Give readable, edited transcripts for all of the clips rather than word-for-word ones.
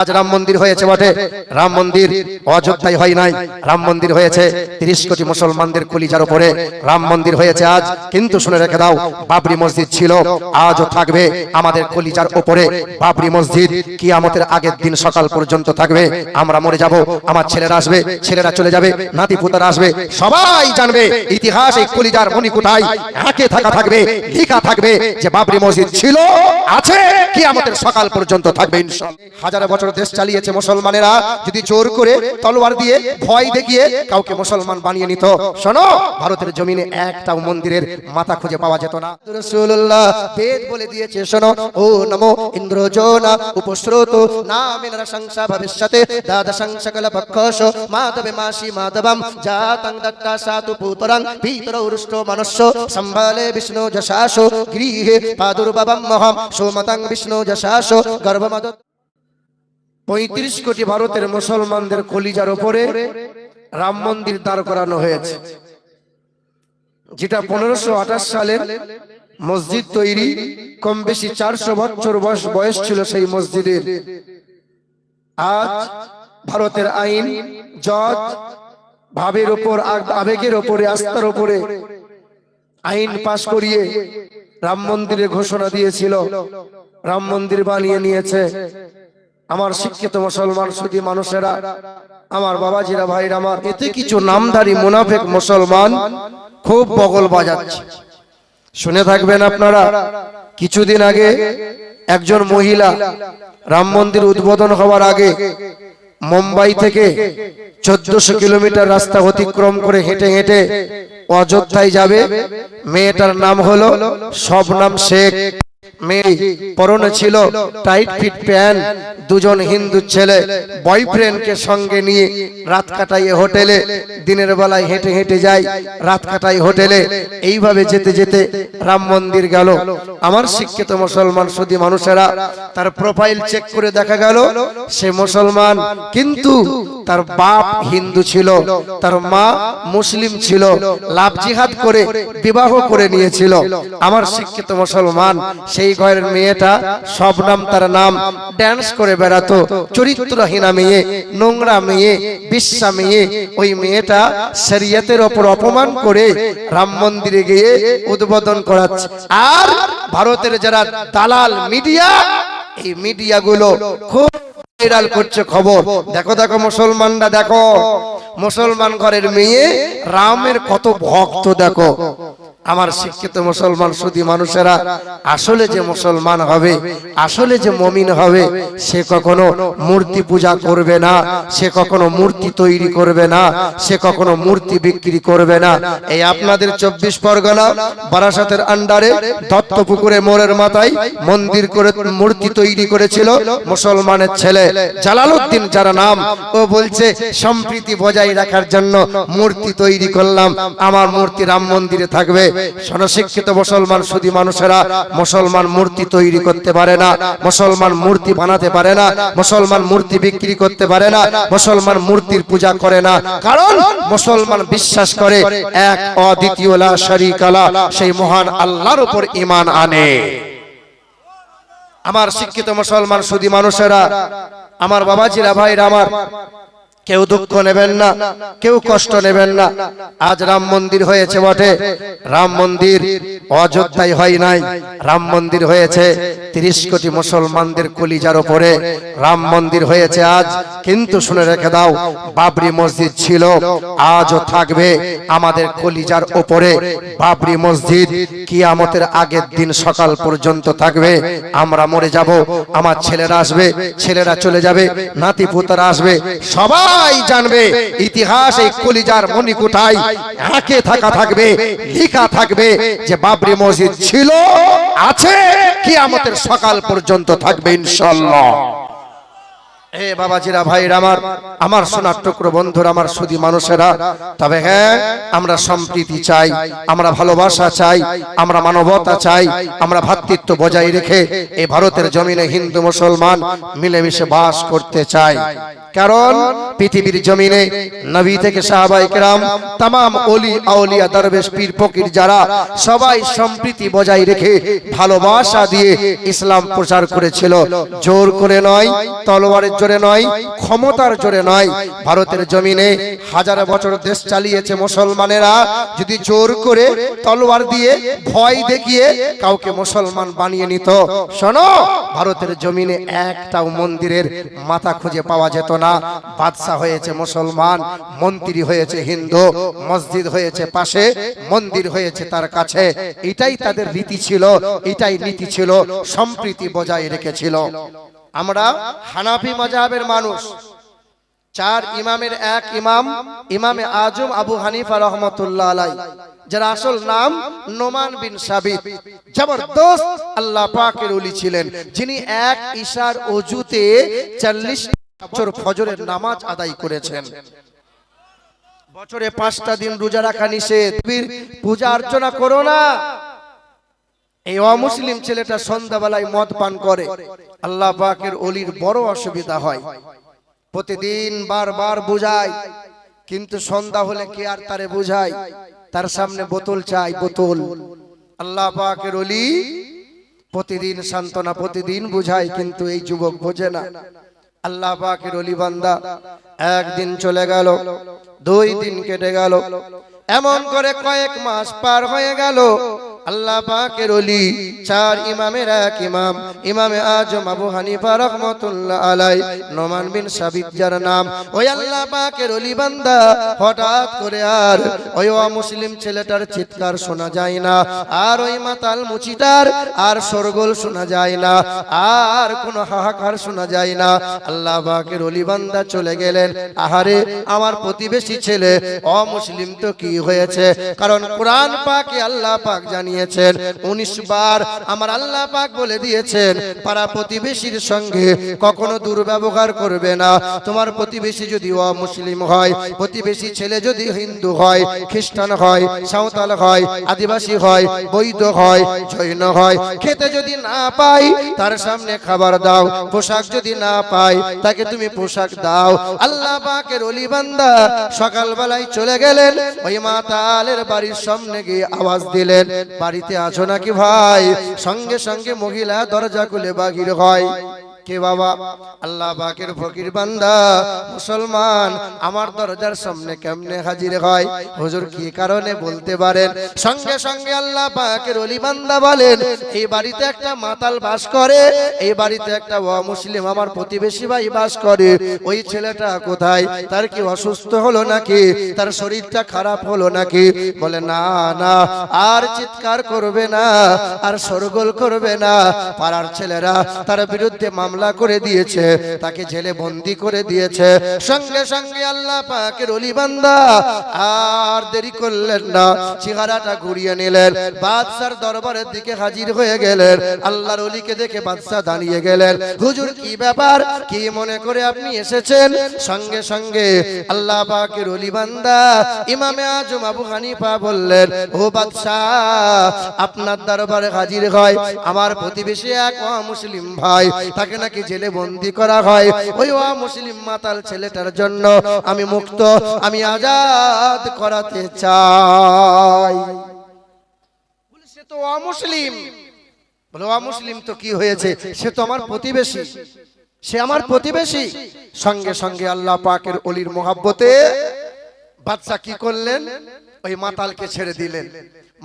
আজ রাম মন্দির হয়েছে বটে, রাম মন্দির অযোধ্যায় হয় নাই, রাম মন্দির হয়েছে 30 কোটি মুসলমানদের কলিজার উপরে রাম মন্দির হয়েছে আজ। কিন্তু শুনে রেখে দাও, বাবরি মসজিদ ছিল, আজও থাকবে আমাদের কলিজার উপরে। বাবরি মসজিদ কিয়ামতের আগের দিন সকাল পর্যন্ত থাকবে। আমরা মরে যাব, আমার ছেলেরা আসবে, ছেলেরা চলে যাবে, নাতি পুতারা আসবে, সবাই জানবে ইতিহাস এই কলিজার মণিকুঠায় আঁকে থাকা থাকবে, লেখা থাকবে যে বাবরি মসজিদ ছিল, আছে, কিয়ামতের সকাল পর্যন্ত থাকবে ইনশাআল্লাহ। হাজার বছর দেশ চালিয়েছে মুসলমানেরা, যদি জোর করে তলোয়ার দিয়ে ভয় দেখিয়ে কাউকে মুসলমান বানিয়ে নিত, শোনো ভারতের জমিনে একটাও মন্দিরের মাথা খুঁজে পাওয়া যেত না। রাসূলুল্লাহ বেদ বলে দিয়েছে, শোনো, ও নমো ইন্দ্রজোনা উপস্রোত নামের সংসা ভবিষ্যতে দাদা সংসকল পক্ষস মাধবে মাসি মাধবম জাতং দত্তা সাতু পুতরং পিতর উষ্ট্র মনুষ্য সম্ভালে বিষ্ণু যশাস গৃহে পাদুর্ভবম মহম সোমতং বিষ্ণু যশাস গর্ভমদ। 35 কোটি ভারতের মুসলমানদের কলিজার উপরে রাম মন্দির দাঁড় করানো হয়েছে, যেটা 1528 সালের মসজিদ তৈরি। কম বেশি 400 বছর বয়স ছিল সেই মসজিদের। আজ ভারতের আইন জজ ভাবের উপর, আবেগের উপরে, আস্থার উপরে আইন পাশ করিয়ে রাম মন্দিরের ঘোষণা দিয়েছিল, রাম মন্দির বানিয়ে নিয়েছে। আমার শিক্ষিত মুসলমান সুধী মানুষেরা, আমার বাবাজিরা, ভাইরা আমার, এতে কিছু নামধারী মুনাফিক মুসলমান খুব বগল বাজাচ্ছে। শুনে থাকবেন আপনারা, কিছুদিন আগে একজন মহিলা রাম মন্দির উদ্বোধন হওয়ার আগে মুম্বাই থেকে 1400 কিলোমিটার রাস্তা অতিক্রম করে হেঁটে হেঁটে অযোধ্যায় যাবে। মেয়েটার নাম হলো শবনম শেখ। মেয়ে পরনে ছিল টাইট ফিট প্যান্ট। দুজন হিন্দু ছেলে বয়ফ্রেন্ডকে সঙ্গে নিয়ে রাত কাটায় হোটেলে, দিনের বেলায় হেঁটে হেঁটে যায়, রাত কাটায় হোটেলে। এইভাবে যেতে যেতে রাম মন্দির গেল। আমার শিক্ষিত মুসলমান সুধী মানুষেরা, তার প্রোফাইল চেক করে দেখা গেল সে মুসলমান, কিন্তু তার বাপ হিন্দু ছিল, তার মা মুসলিম ছিল, লাভ জিহাদ করে বিবাহ করে নিয়েছিল। আমার শিক্ষিত মুসলমান, সেই ঘরের মেয়েটা শবনম তার নাম, ড্যান্স করে বেড়াতো, চরিত্রহীনা মেয়ে, নোংরা মেয়ে, বিশ্বা মেয়ে। ওই মেয়েটা শরীয়তের ওপর অপমান করে রাম মন্দিরে গিয়ে উদ্বোধন করাচ্ছে। আর ভারতের যারা দালাল মিডিয়া, এই মিডিয়াগুলো খুব ভাইরাল করছে খবর। দেখো দেখো মুসলমানরা, দেখো মুসলমান ঘরের মেয়ে রামের কত ভক্ত দেখো। আমার শিক্ষিত মুসলমান সুধী মানুষেরা, আসলে যে মুসলমান হবে, আসলে যে মুমিন হবে, সে কখনো মূর্তি পূজা করবে না, সে কখনো মূর্তি তৈরি করবে না, সে কখনো মূর্তি বিক্রি করবে না। এই আপনাদের 24 পরগনা বারাসাতের আন্ডারে দত্তপুকুরে মোড়ের মাথায় মন্দির করে মূর্তি তৈরি করেছিল মুসলমানের ছেলে জালালউদ্দিন, যার নাম। ও বলছে সম্প্রীতি বজায় রাখার জন্য মূর্তি তৈরি করলাম, আমার মূর্তি রাম মন্দিরে থাকবে। শিক্ষিত মুসলমান সুধী মানুষেরা, মুসলমান মূর্তি তৈরি করতে পারে না, মুসলমান মূর্তি বানাতে পারে না, মুসলমান মূর্তি বিক্রি করতে পারে না, মুসলমান মূর্তির পূজা করে না। কারণ মুসলমান বিশ্বাস করে এক অদ্বিতীয় লা শারীকা লা, সেই মহান আল্লাহর উপর ঈমান আনে। আমার শিক্ষিত মুসলমান সুধী মানুষেরা, আমার বাবাজিরা, ভাইরা আমার, কেউ দুঃখ নেবেন না, কেউ কষ্ট নেবেন না। আজ রাম মন্দির হয়েছে বটে, রাম মন্দির অযোধ্যায় হয় নাই, রাম মন্দির হয়েছে 30 কোটি মুসলমানদের কলিজার উপরে রাম মন্দির হয়েছে আজ। কিন্তু শুনে রেখে দাও, বাবরি মসজিদ ছিল, আজও থাকবে আমাদের কলিজার উপরে। বাবরি মসজিদ কিয়ামতের আগের দিন সকাল পর্যন্ত থাকবে। আমরা মরে যাব, আমার ছেলেরা আসবে, ছেলেরা চলে যাবে, নাতি পুতারা আসবে, সবাই জানবে ইতিহাস এই কলিজার মণিকুঠায় আঁকে থাকা থাকবে, লেখা থাকবে যে বাবরি মসজিদ ছিল, আছে, কিয়ামতের সকাল পর্যন্ত থাকবে ইনশাআল্লাহ। এ বাবাজিরা, ভাইরা আমার, আমার সোনার টুকরো বন্ধুরা, আমার সুধী মানুষেরা, তবে হ্যাঁ, আমরা সম্প্রীতি চাই, আমরা ভালোবাসা চাই, আমরা মানবতা চাই, আমরা ভ্রাতৃত্ব বজায় রেখে এই ভারতের জমিনে হিন্দু মুসলমান মিলেমিশে বাস করতে চাই। কারণ পৃথিবীর জমিনে নবী থেকে সাহাবায়ে কেরাম, तमाम ওলি আউলিয়া দরবেশ পীর ফকির যারা সবাই সম্প্রীতি বজায় রেখে ভালোবাসা দিয়ে ইসলাম প্রচার করেছিল। জোর করে নয়, তলোয়ারের জোরে নয়, ক্ষমতার জোরে নয়। ভারতের জমিনে হাজার বছর দেশ চালিয়েছে মুসলমানেরা। যদি জোর করে তলোয়ার দিয়ে ভয় দেখিয়ে কাউকে মুসলমান বানিয়ে নিত, শোনো, ভারতের জমিনে একটাও মন্দিরের মাথা খুঁজে পাওয়া যেত না। বাদশা হয়েছে মুসলমান, মন্ত্রী হয়েছে হিন্দু, মসজিদ হয়েছে পাশে, মন্দির হয়েছে তার কাছে। এটাই তাদের রীতি ছিল, এটাই নীতি ছিল, সম্প্রীতি বজায় রেখেছিল। আমরা হানাফি মাযহাবের মানুষ। 4 ইমামের এক ইমাম, ইমামে আজম আবু হানিফা রাহমাতুল্লাহ আলাইহি, যার আসল নাম নোমান বিন সাবিত, জবরদস্ত আল্লাহ পাকের ওলি ছিলেন, যিনি এক ইশার ওযুতে 40 বছর ফজরের নামাজ আদায় করেছেন। বছরে 5টা দিন রোজা রাখা নিষেধ। পূজা অর্চনা করো না। এই অমুসলিম ছেলেটা সন্ধ্যাবেলায় মদ পান করে, আল্লাহ পাকের ওলির বড় অসুবিধা হয়। প্রতিদিন বারবার বুঝায়, কিন্তু সন্ধ্যা হলে কে আর তারে বুঝায়? তার সামনে বোতল চাই, বোতল। আল্লাহ পাকের ওলি প্রতিদিন সান্ত্বনা, প্রতিদিন বুঝায়, কিন্তু এই যুবক বোঝে না। আল্লাহ পাকের ওলি বান্দা একদিন চলে গেল, 2 দিন কেটে গেল, এমন করে কয়েক মাস পার হয়ে গেল। আল্লাহ পাকের ওলি 4 ইমামের এক ইমাম, ইমামে আজম আবু হানিফা রাহমাতুল্লাহ আলাইহি, নোমান বিন সাবিত যার নাম, ওই আল্লাহ পাকের ওলি বান্দা হঠাৎ করে আর ওই মুসলিম ছেলেটার চিৎকার শোনা যায় না, আর ওই মাতাল মুচিটার আর শোরগোল শোনা যায় না, আর কোনো হাহাকার শোনা যায় না। আল্লাহ পাকের ওলি বান্দা চলে গেলেন। আহারে, আমার প্রতিবেশী ছেলে অমুসলিম তো কি হয়েছে? কারণ কোরআন পাকে আল্লাহ পাক জানিয়েছেন 19 বার আমার আল্লাহ পাক বলে দিয়েছেন, পাড়া প্রতিবেশীর সঙ্গে কখনো দুর্ব্যবহার করবে না। তোমার প্রতিবেশী যদি অমুসলিম হয়, প্রতিবেশী ছেলে যদি হিন্দু হয়, খ্রিস্টান হয়, সাঁওতাল হয়, আদিবাসী হয়, বৈদ্য হয়, জৈন হয়, খেতে যদি না পাই তার সামনে খাবার দাও, পোশাক যদি না পাই তাকে তুমি পোশাক দাও। আল্লাহ পাকের ওলি বান্দা সকালবেলায় চলে গেলেন, ওই মাতালের বাড়ির সামনে গিয়ে আওয়াজ দিলেন, বাড়িতে আছো নাকি ভাই? সঙ্গে সঙ্গে মহিলা দরজা খুলে বাহির হয়। কে বাবা? আল্লাহ পাকের ফকির বান্দা মুসলমান আমার দরজার সামনে কেমনে হাজির হয়? হুজুর কি কারণে বলতে পারেন? সঙ্গে সঙ্গে আল্লাহ পাকের ওলি বান্দা বলেন, এই বাড়িতে একটা মাতাল বাস করে, এই বাড়িতে একটা অমুসলিম আমার প্রতিবেশী ভাই বাস করে। ওই ছেলেটা কোথায়? তার কি অসুস্থ হলো নাকি? তার শরীরটা খারাপ হলো নাকি? বলে না না, আর চিৎকার করবে না, আর শোরগোল করবে না। পাড়ার ছেলেরা তার বিরুদ্ধে মামলা করে দিয়েছে, তাকে জেলে বন্দী করে দিয়েছে। সঙ্গে সঙ্গে আল্লাহ পাকের ওলি বান্দা আর দেরি করলেন না, চেহারাটা ঘুরিয়ে নিলেন, বাদশার দরবারের দিকে হাজির হয়ে গেলেন। আল্লাহর ওলিকে দেখে বাদশা দাঁড়িয়ে গেলেন। হুজুর কি ব্যাপার? কি মনে করে আপনি এসেছেন? সঙ্গে সঙ্গে আল্লাহ পাকের ওলি বান্দা ইমামে আজম আবু হানিফা বললেন, ও বাদশা, আপনার দরবারে হাজির হয় আমার প্রতিবেশী এক মুসলিম ভাই, তাকে নাকি জেলে বন্দী করা হয়। ওই মুসলিম মাতাল ছেলেটার জন্য আমি মুক্ত, আমি আজাদ করাতে চাই। সে তো অমুসলিম। বলে অমুসলিম তো কি হয়েছে? সে তো আমার প্রতিবেশী, সে আমার প্রতিবেশী। সঙ্গে সঙ্গে আল্লাহ পাকের ওলির মোহাব্বতে বাদশা কি করলেন? ওই মাতালকে ছেড়ে দিলেন।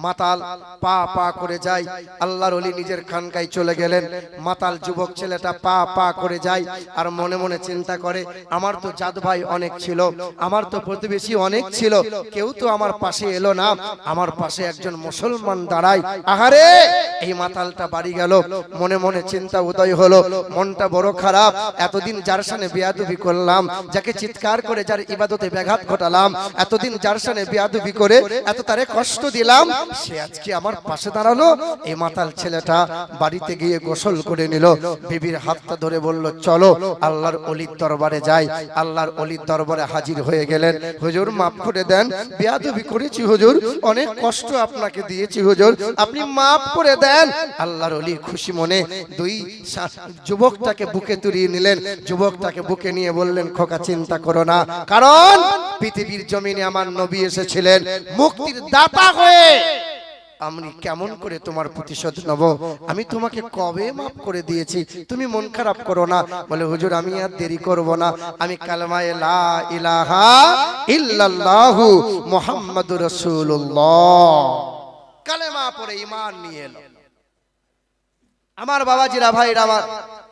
মাতাল পা পা করে যায়, আল্লাহর ওলি নিজের খানকায় চলে গেলেন। মাতাল যুবক ছেলেটা পা পা করে যায়, আর মনে মনে চিন্তা করে, আমার তো জাত ভাই অনেক ছিল, আমার তো প্রতিবেশী অনেক ছিল, কেউ তো আমার পাশে এলো না, আমার পাশে একজন মুসলমান দাঁড়ায়। আহারে, এই মাতালটা বাড়ি গেল। মনে মনে চিন্তা উদয় হলো, মনটা বড় খারাপ। এতদিন যার সামনে বেয়াদবি করলাম, যাকে চিৎকার করে যার ইবাদতে ব্যাঘাত ঘটালাম, এতদিন যার সামনে বেয়াদবি করে এত তারে কষ্ট দিলাম, সে আজকে আমার পাশে দাঁড়ালো। এই মাতাল ছেলেটা বাড়িতে গিয়ে গোসল করে নিল, বিবির হাতটা ধরে বলল, চলো আল্লাহর ওলির দরবারে যাই। আল্লাহর ওলির দরবারে হাজির হয়ে গেলেন। হুজুর মাফ করে দেন, বেয়াদবি করেছি হুজুর, অনেক কষ্ট আপনাকে দিয়েছি হুজুর, আপনি মাফ করে দেন। আল্লাহর ওলি খুশি মনে 2 যুবকটাকে বুকে তুলিয়ে নিলেন। যুবকটাকে বুকে নিয়ে বললেন, খোকা চিন্তা করো না, কারণ পৃথিবীর জমিনে আমার নবী এসেছিলেন মুক্তির দাতা হয়ে। আমি কেমন করে তোমার প্রতিশোধ নেব? আমি তোমাকে কবে মাফ করে দিয়েছি, তুমি মন খারাপ করো না। বলে হুজুর আমি আর দেরি করব না, আমি কালেমায়ে লা ইলাহা ইল্লাল্লাহু মুহাম্মাদুর রাসূলুল্লাহ কালেমা পড়ে ঈমান নিয়ে এলো। আমার বাবাজিরা, ভাইরা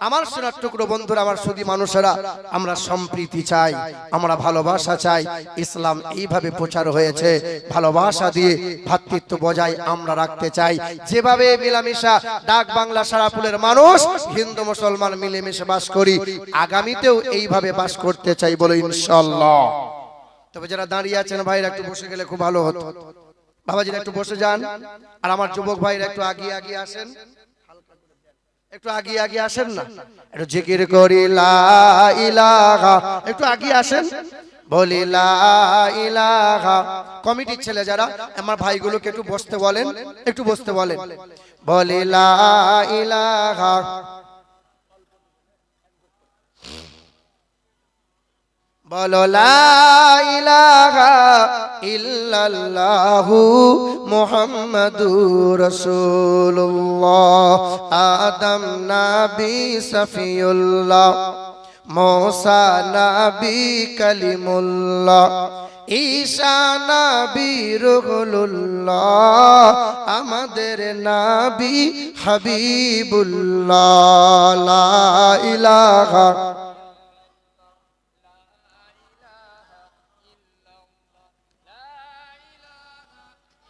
আমার সোনার টুকরো বন্ধুরা, আমার সুধী মানুষেরা, আমরা সম্প্রীতি চাই, আমরা ভালোবাসা চাই। ইসলাম এইভাবে প্রচার হয়েছে, ভালোবাসা দিয়ে ভ্রাতৃত্ব বজায় আমরা রাখতে চাই। যেভাবে মিলামিশা ডাক বাংলা সারাপুলের মানুষ হিন্দু মুসলমান মিলেমিশে বাস করি, আগামীতেও এইভাবে বাস করতে চাই, বলে ইনশাআল্লাহ। তবে যারা দাঁড়িয়ে আছেন ভাইরা একটু বসে গেলে খুব ভালো হতো। বাবাজিরা একটু বসে যান, আর আমার যুবক ভাইরা একটু আগিয়ে আগিয়ে আসেন, একটু আগিয়ে আগিয়ে আসেন না, একটু জিকির করি লা ইলাহা, একটু আগিয়ে আসেন, বলি লা ইলাহা। কমিটির ছেলে যারা, আমার ভাইগুলোকে একটু বসতে বলেন, একটু বসতে বলেন, বলি লা ইলাহা। বলো লা ইলাহা ইল্লাল্লাহু মুহাম্মাদুর রাসূলুল্লাহ। আদম নবী সফিউল্লাহ, मूसा नबी कलीमुल्लाह, ঈসা নবী রুহুল্লাহ, আমাদের নবী হাবিবুল্লাহ। লা ইলাহা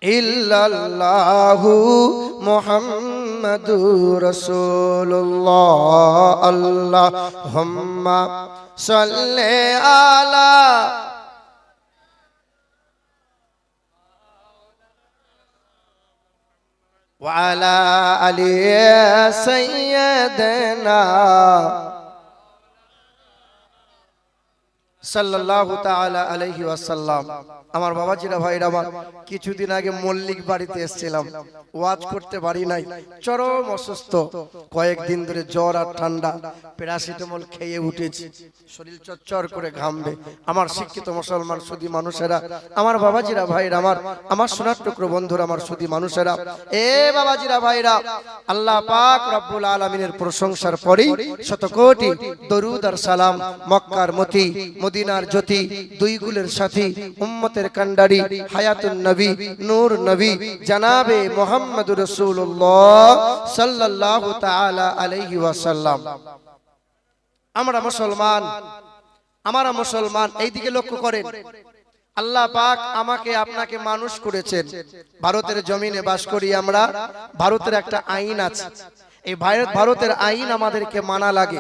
ইল্লাল্লাহু মুহাম্মাদুর রাসূলুল্লাহ। আল্লাহুম্মা সাল্লি আলা ওয়া আলা আলি সাইয়্যিদিনা সাল্লাল্লাহু তাআলা আলাইহি ওয়াসাল্লাম। আমার বাবাজিরা, ভাইরা আমার, কিছুদিন আগে মল্লিক বাড়িতে এসেছিলাম, ওয়াজ করতে পারি নাই, চরম অসুস্থ, কয়েকদিন ধরে জ্বর আর ঠান্ডা, প্যারাসিটামল খেয়ে উঠেছি, শরীর চচ্চর করে ঘামবে। আমার শিক্ষিত মুসলমান সুধী মানুষেরা, আমার বাবাজিরা, ভাইরা আমার সোনার টুকরো বন্ধুরা, আমার সুধী মানুষেরা, এ বাবাজিরা, ভাইরা, আল্লাহ পাক রব্বুল আলামিনের প্রশংসার পরেই শতকোটি দরুদ আর সালাম মক্কার মতি, মদিনার জ্যোতি, দুই কুলের সাথী, উম্মতের কান্ডারি, হায়াতুন নবী, নূর নবী, জানাবে মুহাম্মদুর রাসূলুল্লাহ সাল্লাল্লাহু তাআলা আলাইহি ওয়াসাল্লাম। আমরা মুসলমান, এইদিকে লক্ষ্য করেন। আল্লাহ পাক আমাকে আপনাকে মানুষ করেছেন, ভারতের জমিনে বাস করি আমরা। ভারতের একটা আইন আছে, এই ভারতের আইন আমাদেরকে মানা লাগে।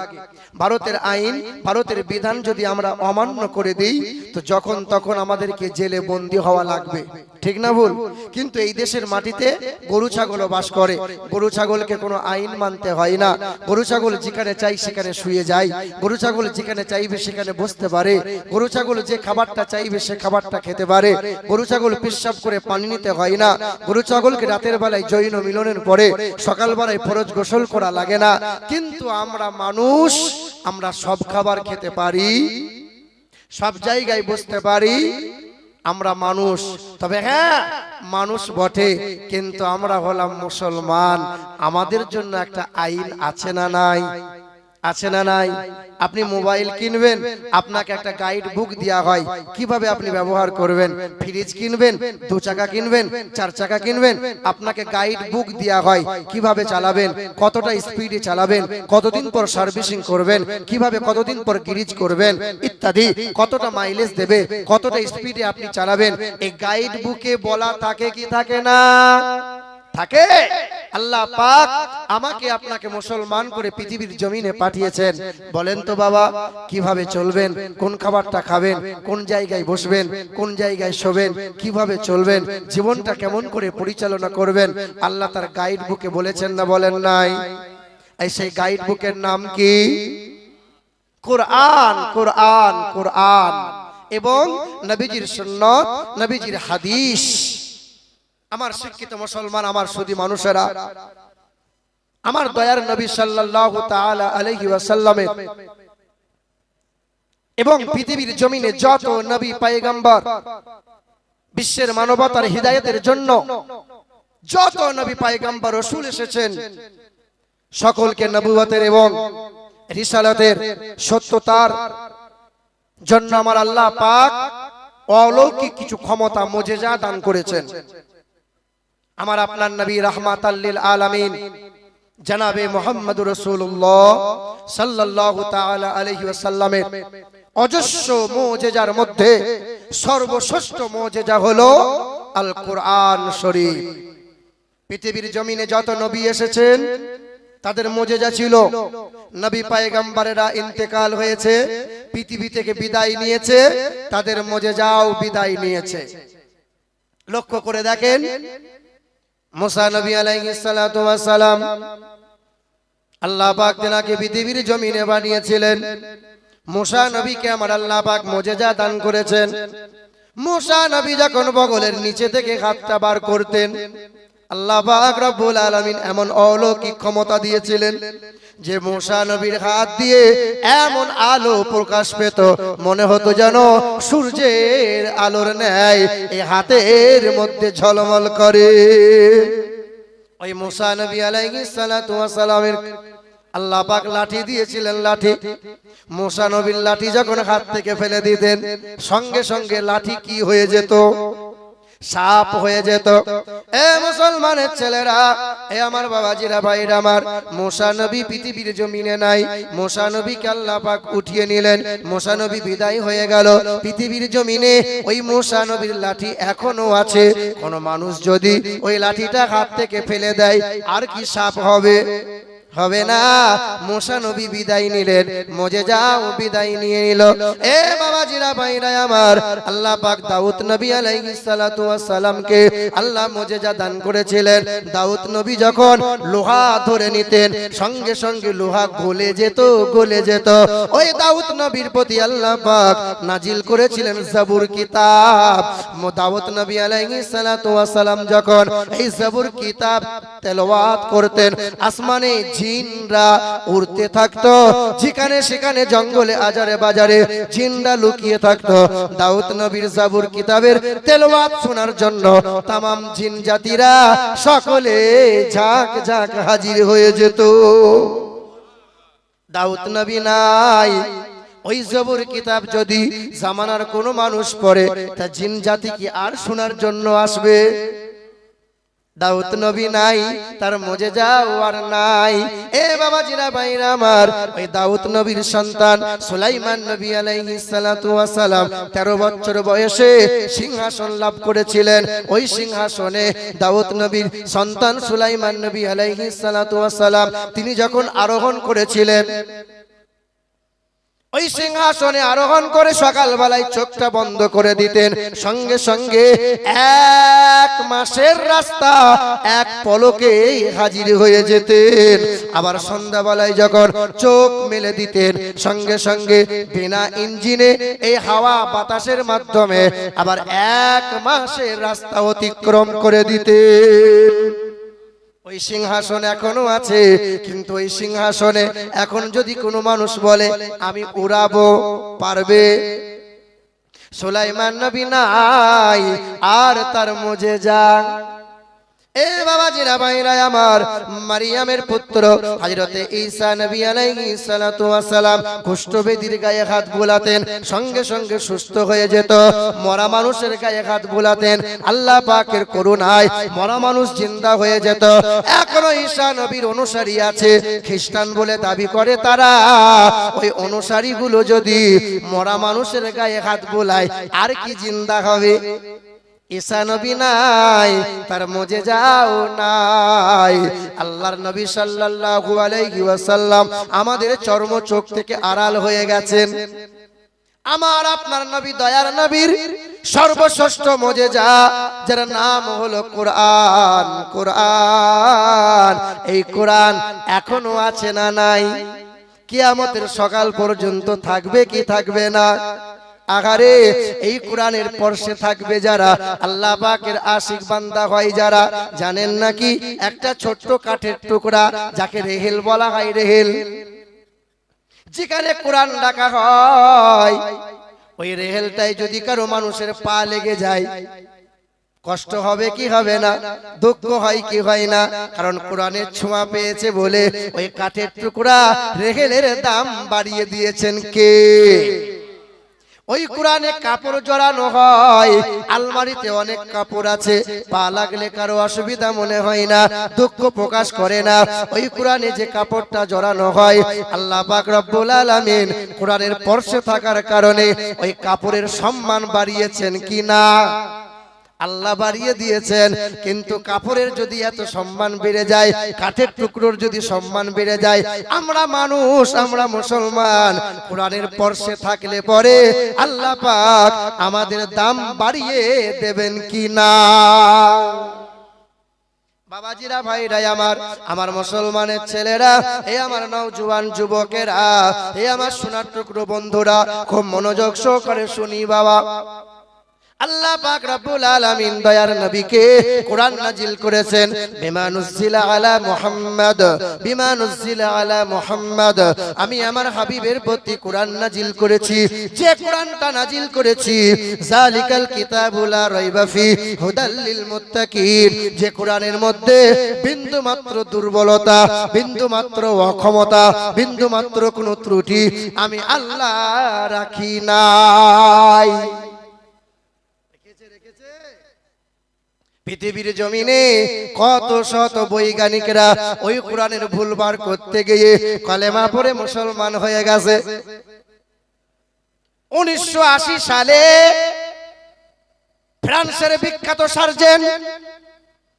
ভারতের আইন, ভারতের বিধান যদি আমরা অমান্য করে দিই, তো যখন তখন আমাদেরকে জেলে বন্দী হওয়া লাগবে, ঠিক না ভুল? কিন্তু এই দেশের মাটিতে গরু ছাগলও বাস করে, গরু ছাগলকে কোনো আইন মানতে হয় না। গরু ছাগল যেখানে চাই সেখানে শুয়ে যায়, গরু ছাগল যেখানে চাইবে সেখানে বসতে পারে, গরু ছাগল যে খাবারটা চাইবে সে খাবারটা খেতে পারে, গরু ছাগল পেশাব করে পানি নিতে হয় না, গরু ছাগলকে রাতের বেলায় যৌন মিলনের পরে সকালবেলায় ফরজ গোসল করা লাগে না। কিন্তু আমরা মানুষ, আমরা সব খাবার খেতে পারি, সব জায়গায় বসতে পারি, আমরা মানুষ। তবে হ্যাঁ, মানুষ বটে, কিন্তু আমরা হলাম মুসলমান। আমাদের জন্য একটা আইন আছে না নাই? আছে না নাই? আপনি মোবাইল কিনবেন, আপনাকে একটা গাইড বুক দেওয়া হয় কিভাবে আপনি ব্যবহার করবেন। ফ্রিজ কিনবেন, 2 চাকা কিনবেন, 4 চাকা কিনবেন, আপনাকে গাইড বুক দেওয়া হয় কিভাবে চালাবেন, কতটা স্পিডে চালাবেন, কতদিন পর সার্ভিসিং করবেন, কিভাবে কতদিন পর গ্যারেজ করবেন ইত্যাদি, কতটা মাইলেজ দেবে, কতটা স্পিডে আপনি চালাবেন, এই গাইড বুকে বলা থাকে কি থাকে না? থাকে। আল্লাহ পাক আমাকে আপনাকে মুসলমান করে পৃথিবীর জমিনে পাঠিয়েছেন। বলেন তো বাবা, কিভাবে চলবেন, কোন খাবারটা খাবেন, কোন জায়গায় বসবেন, কোন জায়গায় শোবেন, কিভাবে চলবেন, জীবনটা কেমন করে পরিচালনা করবেন, আল্লাহ তার গাইড বুকে বলেছেন না বলেন নাই? এই সেই গাইড বুকের নাম কি? কোরআন। কোরআন, কোরআন এবং নবীজির সুন্নাত, নবীজির হাদিস। আমার শিক্ষিত মুসলমান, আমার সুধী মানুষেরা, আমার দয়ার নবী সাল্লাল্লাহু তাআলা আলাইহি ওয়াসাল্লামের এবং পৃথিবীর জমিনে যত নবী পয়গম্বর বিশ্বের মানবতার হিদায়াতের জন্য যত নবী পয়গম্বর রাসূল এসেছেন সকলকে নবুয়তের এবং রিসালাতের সত্যতার জন্য আমার আল্লাহ পাক অলৌকিক কিছু ক্ষমতা মুজিজা দান করেছেন। আমার আপনার নবী রাহমাতাল লিল আলামিন জনাবে মুহাম্মদুর রাসূলুল্লাহ সাল্লাল্লাহু তাআলা আলাইহি ওয়াসাল্লামের অজস্র মুজিজার মধ্যে সর্বশ্রেষ্ঠ মুজিজা হলো আল কোরআন শরীফ। পৃথিবীর জমিনে যত নবী এসেছেন তাদের মুজিজা ছিল নবী পয়গম্বরেরা ইন্তেকাল হয়েছে, পৃথিবী থেকে বিদায় নিয়েছে, তাদের মুজিজাও বিদায় নিয়েছে। লক্ষ্য করে দেখেন, মুসা নবী আলাইহিস সালাতু ওয়াস সালাম আল্লাহ পাক তেনাকে পৃথিবীর জমিনে বানিয়েছিলেন। মুসা নবীকে আমার আল্লাহ পাক মুজিজা দান করেছেন। মুসা নবী যখন বগলের নিচে থেকে হাতটা বার করতেন, আল্লাহ পাক রব্বুল আলামিন এমন অলৌকিক ক্ষমতা দিয়েছিলেন যে মুসা নবীর হাত দিয়ে এমন আলো প্রকাশ পেত, মনে হতো যেন সূর্যের আলোর ন্যায় এই হাতের মধ্যে ঝলমল করে। ওই মুসা নবী আলাইহিস সালাতু ওয়াস সালামের আল্লাহ পাক লাঠি দিয়েছিলেন। লাঠি, মুসা নবীর লাঠি যখন হাত থেকে ফেলে দিতেন সঙ্গে সঙ্গে লাঠি কি হয়ে যেত? সাপ হয়ে যেত। এ মুসলমানের ছেলেরা, এ আমার বাবাজিরা, ভাইরা আমার, মুসা নবী পৃথিবীর জমিনে নাই। মুসা নবীকে আল্লাহ পাক উঠিয়ে নিলেন, মুসা নবী বিদায় হয়ে গেল। পৃথিবীর জমিনে ওই মুসা নবীর লাঠি এখনো আছে। কোন মানুষ যদি ওই লাঠিটা হাত থেকে ফেলে দেয় আর কি সাপ হবে? হবে না। মুসা নবী বিদায় নিলেন, মুজিজাও বিদায় নিয়ে নিল। এ বাবাজিরা, ভাইরা আমার, আল্লাহ পাক দাউদ নবী আলাইহিস সালাতু ওয়াস সালামকে আল্লাহ মুজিজা দান করেছিলেন। দাউদ নবী যখন লোহা ধরে নিতেন সঙ্গে সঙ্গে লোহা গলে যেত, গলে যেত। ওই দাউদ নবীর প্রতি আল্লাহ পাক নাজিল করেছিলেন জাবুর কিতাব। দাউদ নবী আলাইহিস সালাতু ওয়াস সালাম যখন এই জাবুর কিতাব তেলাওয়াত করতেন, আসমানে জিনরা উড়তে থাকতো, যেখানে সেখানে জঙ্গলে আজারে বাজারে জিনরা লুকিয়ে থাকতো। দাউদ নবীর জাবুর কিতাবের তেলাওয়াত শোনার জন্য तमाम জিন জাতিরা সকলে ঝাঁক ঝাঁক হাজির হয়ে যেত। দাউদ নবী নাই, ওই জাবুর কিতাব যদি জামানার কোনো মানুষ পড়ে তা জিন জাতি কি আর শোনার জন্য আসবে? দাউদ নবী নাই, তার মুজিজা আর নাই। এ বাবাজিরা, ভাইরা আমার, ওই দাউদ নবীর সন্তান সুলাইমান নবী আলাইহিস সালাতু ওয়াস সালাম 13 বছর বয়সে সিংহাসন লাভ করেছিলেন। ওই সিংহাসনে দাউদ নবীর সন্তান সুলাইমান নবী আলাইহিস সালাতু ওয়াস সালাম তিনি যখন আরোহণ করেছিলেন, ওই সিংহাসনে আরোহণ করে সকালবেলায় চোখটা বন্ধ করে দিতেন, সঙ্গে সঙ্গে 1 মাসের রাস্তা এক পলকে হাজির হয়ে যেতেন। আবার সন্ধ্যাবেলায় যখন চোখ মেলে দিতেন সঙ্গে সঙ্গে বিনা ইঞ্জিনে এই হাওয়া বাতাসের মাধ্যমে আবার 1 মাসের রাস্তা অতিক্রম করে দিতেন। ওই সিংহাসন এখনো আছে, কিন্তু ওই সিংহাসনে এখন যদি কোনো মানুষ বলে আমি উড়াবো, পারবে? সুলাইমান নবী নাই, আর তার মুজিজা। এ বাবাজিরা, ভাইরা আমার, মারিয়ামের পুত্র হযরতে ঈসা নবী আলাইহিস সালাতু ওয়াস সালাম কুষ্ঠব্যাধির গায়ে হাত বুলাতেন, সঙ্গে সঙ্গে সুস্থ হয়ে যেত। মরা মানুষের গায়ে হাত বুলাতেন, আল্লাহ পাকের করুণায় মরা মানুষ জিন্দা হয়ে যেত। এখনো ঈসা নবীর অনুসারী আছে, খ্রিস্টান বলে দাবি করে তারা। ওই অনুসারীগুলো যদি মরা মানুষের গায়ে হাত বুলায় আর কি জিন্দা হবে? ঈসা নবী নাই, তার মুজিজাও নাই। আল্লাহর নবী সাল্লাল্লাহু আলাইহি ওয়াসাল্লাম আমাদের চর্ম চোখ থেকে আড়াল হয়ে গেছেন। আমার আপনার নবী, দয়ার নবীর সর্বশ্রেষ্ঠ মুজিজা যার নাম হলো কোরআন। কোরআন, এই কোরআন এখনো আছে না নাই? কিয়ামতের সকাল পর্যন্ত থাকবে কি থাকবে না? আগারে এই কোরআনের পরশে থাকবে যারা, আল্লাহ পাকের আশিক বান্দা হয় যারা, জানেন নাকি একটা ছোট্ট কাঠের টুকরা যাকে রেহেল বলা হয়, রেহেল, যেখানে কোরআন রাখা হয়, ওই রেহেলটাই যদি কারো মানুষের পা লেগে যায়, কষ্ট হবে কি হবে না, দুঃখ হয় কি হয় না, কারণ কোরআনের ছোঁয়া পেয়েছে বলে ওই কাঠের টুকরা রেহেলের দাম বাড়িয়ে দিয়েছেন কে? ওই কোরআনে কাপড় জড়ানো হয়, আলমারিতে অনেক কাপড় আছে, পা লাগলে কারো অসুবিধা মনে হয় না, দুঃখ প্রকাশ করে না। ওই কোরআনে যে কাপড়টা জড়ানো হয়, আল্লাহ পাক রব্বুল আলামিন কোরআনের পরশে থাকার কারণে ওই কাপড়ের সম্মান বাড়িয়েছেন কি না? আল্লাহ বাড়িয়ে দিয়েছেন। কিন্তু কাপড়ের যদি এত সম্মান বেড়ে যায়, কাঠের টুকরোর যদি সম্মান বেড়ে যায়, আমরা মানুষ, আমরা মুসলমান, কোরআনের পরশে থাকলে পরে আল্লাহ পাক আমাদের দাম বাড়িয়ে দেবেন কি না? বাবাজিরা, ভাইরা আমার, আমার মুসলমানের ছেলেরা, এই আমার নওজোয়ান যুবকেরা, এই আমার সোনার টুকরো বন্ধুরা, খুব মনোযোগ সহকারে শুনি বাবা। আল্লাহ পাক রব্বুল আলামিন দয়ার নবীকে কোরআন নাজিল করেছেন, বিমা নুজিলা আলা মুহাম্মদ, বিমা নুজিলা আলা মুহাম্মদ। আমি আমার হাবিবের প্রতি কোরআন নাজিল করেছি, যে কোরআনটা নাজিল করেছি, জালিকাল কিতাবু লা রাইবা ফি হুদাল লিল মুত্তাকিন, যে কোরআনের মধ্যে বিন্দু মাত্র দুর্বলতা, বিন্দু মাত্র অক্ষমতা, বিন্দু মাত্র কোনো ত্রুটি আমি আল্লাহ রাখি নাই। পৃথিবীর জমিনে কত শত বৈজ্ঞানিকরা ওই কোরআনের ভুল বার করতে গিয়ে কলেমা পড়ে মুসলমান হয়ে গেছে। 1980 সালে ফ্রান্সের বিখ্যাত সার্জন,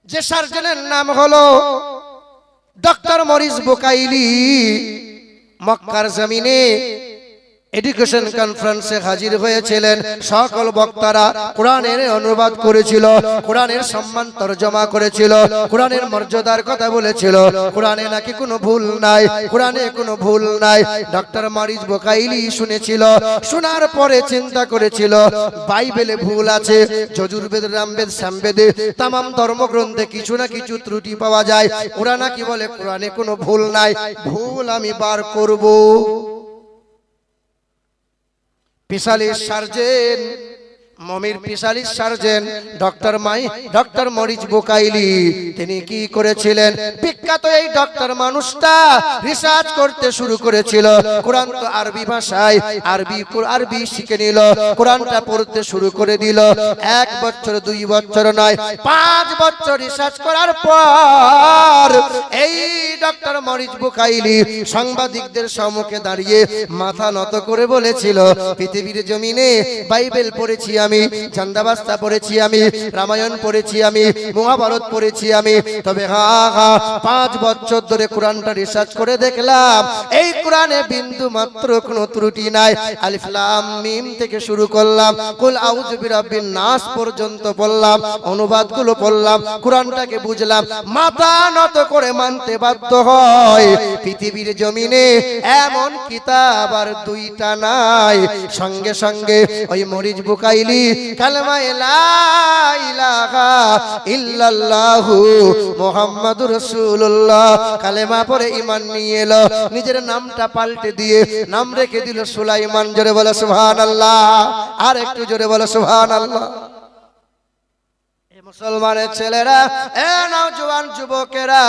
যে সার্জনের নাম হলো ডক্টর মরিস বুকাইলি, মক্কার জমিনে এডুকেশন কনফারেন্সে হাজির হয়েছিলেন। সকল বক্তারা কোরআনের অনুবাদ করেছিল, কোরআনের সম্মান তরজমা করেছিল, কোরআনের মর্যাদার কথা বলেছিল, কোরআনে নাকি কোনো ভুল নাই, কোরআনে কোনো ভুল নাই। ডক্টর মরিস বুকাইলি শুনেছিল, শোনার পরে চিন্তা করেছিল বাইবেলে ভুল আছে, যজুর্বেদ, রামবেদ, সামবেদে, তামাম ধর্মগ্রন্থে কিছু না কিছু ত্রুটি পাওয়া যায়। ওরা নাকি বলে কোরআনে কোনো ভুল নাই, ভুল আমি বার করব। পিসালিস সার্জেন, মমির পিসালিস সার্জেন ডক্টর মরিস বুকাইলি, তিনি কি করেছিলেন? বিখ্যাত এই ডক্টর মানুষটা রিসার্চ করতে শুরু করেছিল। কোরআন তো আরবি ভাষায়, আরবি শিখে নিল, কোরআনটা পড়তে শুরু করে দিল। 1 বছর 2 বছর নয়, 5 বছর রিসার্চ করার পর এই ডক্টর মরিস বুকাইলি সাংবাদিকদের সম্মুখে দাঁড়িয়ে মাথা নত করে বলেছিল, পৃথিবীর জমিনে বাইবেল পড়েছি আমি, জান্দাবাস্তা পড়েছি আমি, রামায়ণ পড়েছি আমি, মহাভারত পড়েছি আমি, তবে 5 বছর ধরে কোরআনটা রিসার্চ করে দেখলাম এই কোরআনে বিন্দু মাত্র কোনো ত্রুটি নাই। আলিফ লাম মিম থেকে শুরু করলাম, কুল আউযু বিরাব্বিন নাস পর্যন্ত পড়লাম, অনুবাদগুলো পড়লাম, কোরআনটাকে বুঝলাম, মাথা নত করে মানতে বাধ্য হয় পৃথিবীর জমিনে এমন কিতাব আর 2টা নাই। সঙ্গে সঙ্গে ওই মরিস বুকাইলি কালেমা লা ইলাহা ইল্লাল্লাহু মুহাম্মাদুর রাসূলুল্লাহ কালেমা পড়ে ঈমান নিয়ে এলো। নিজের নামটা পাল্টে দিয়ে নাম রেখে দিল সুলাইমান। জোরে বলো সুবহানাল্লাহ, আর একটু জোরে বলো সুবহানাল্লাহ। মুসলমানের ছেলেরা, এ নওজোয়ান যুবকেরা,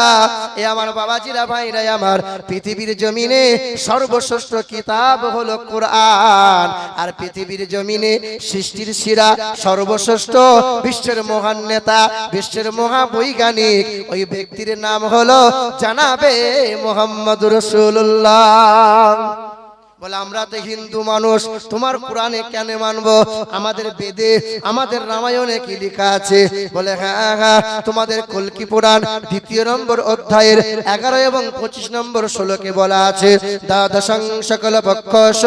এ আমার বাবাজিরা, ভাইরা আমার, পৃথিবীর জমিনে সর্বশ্রেষ্ঠ কিতাব হলো কোরআন। আর পৃথিবীর জমিনে সৃষ্টির শিরা, সর্বশ্রেষ্ঠ, বিশ্বের মহান নেতা, বিশ্বের মহা বৈজ্ঞানিক, ওই ব্যক্তির নাম হলো জানাবে মুহাম্মদুর রাসূলুল্লাহ। বলে আমরা তো হিন্দু মানুষ, তোমার কোরআনে কেন মানবো? আমাদের বেদে, আমাদের রামায়ণে কি লেখা আছে? বলে হ্যাঁ, তোমাদের কল্কি পুরাণ 2য় নম্বর অধ্যায়ের 11 এবং 25 নম্বর শ্লোকে বলা আছে, দ্বাদশং সকল পক্ষস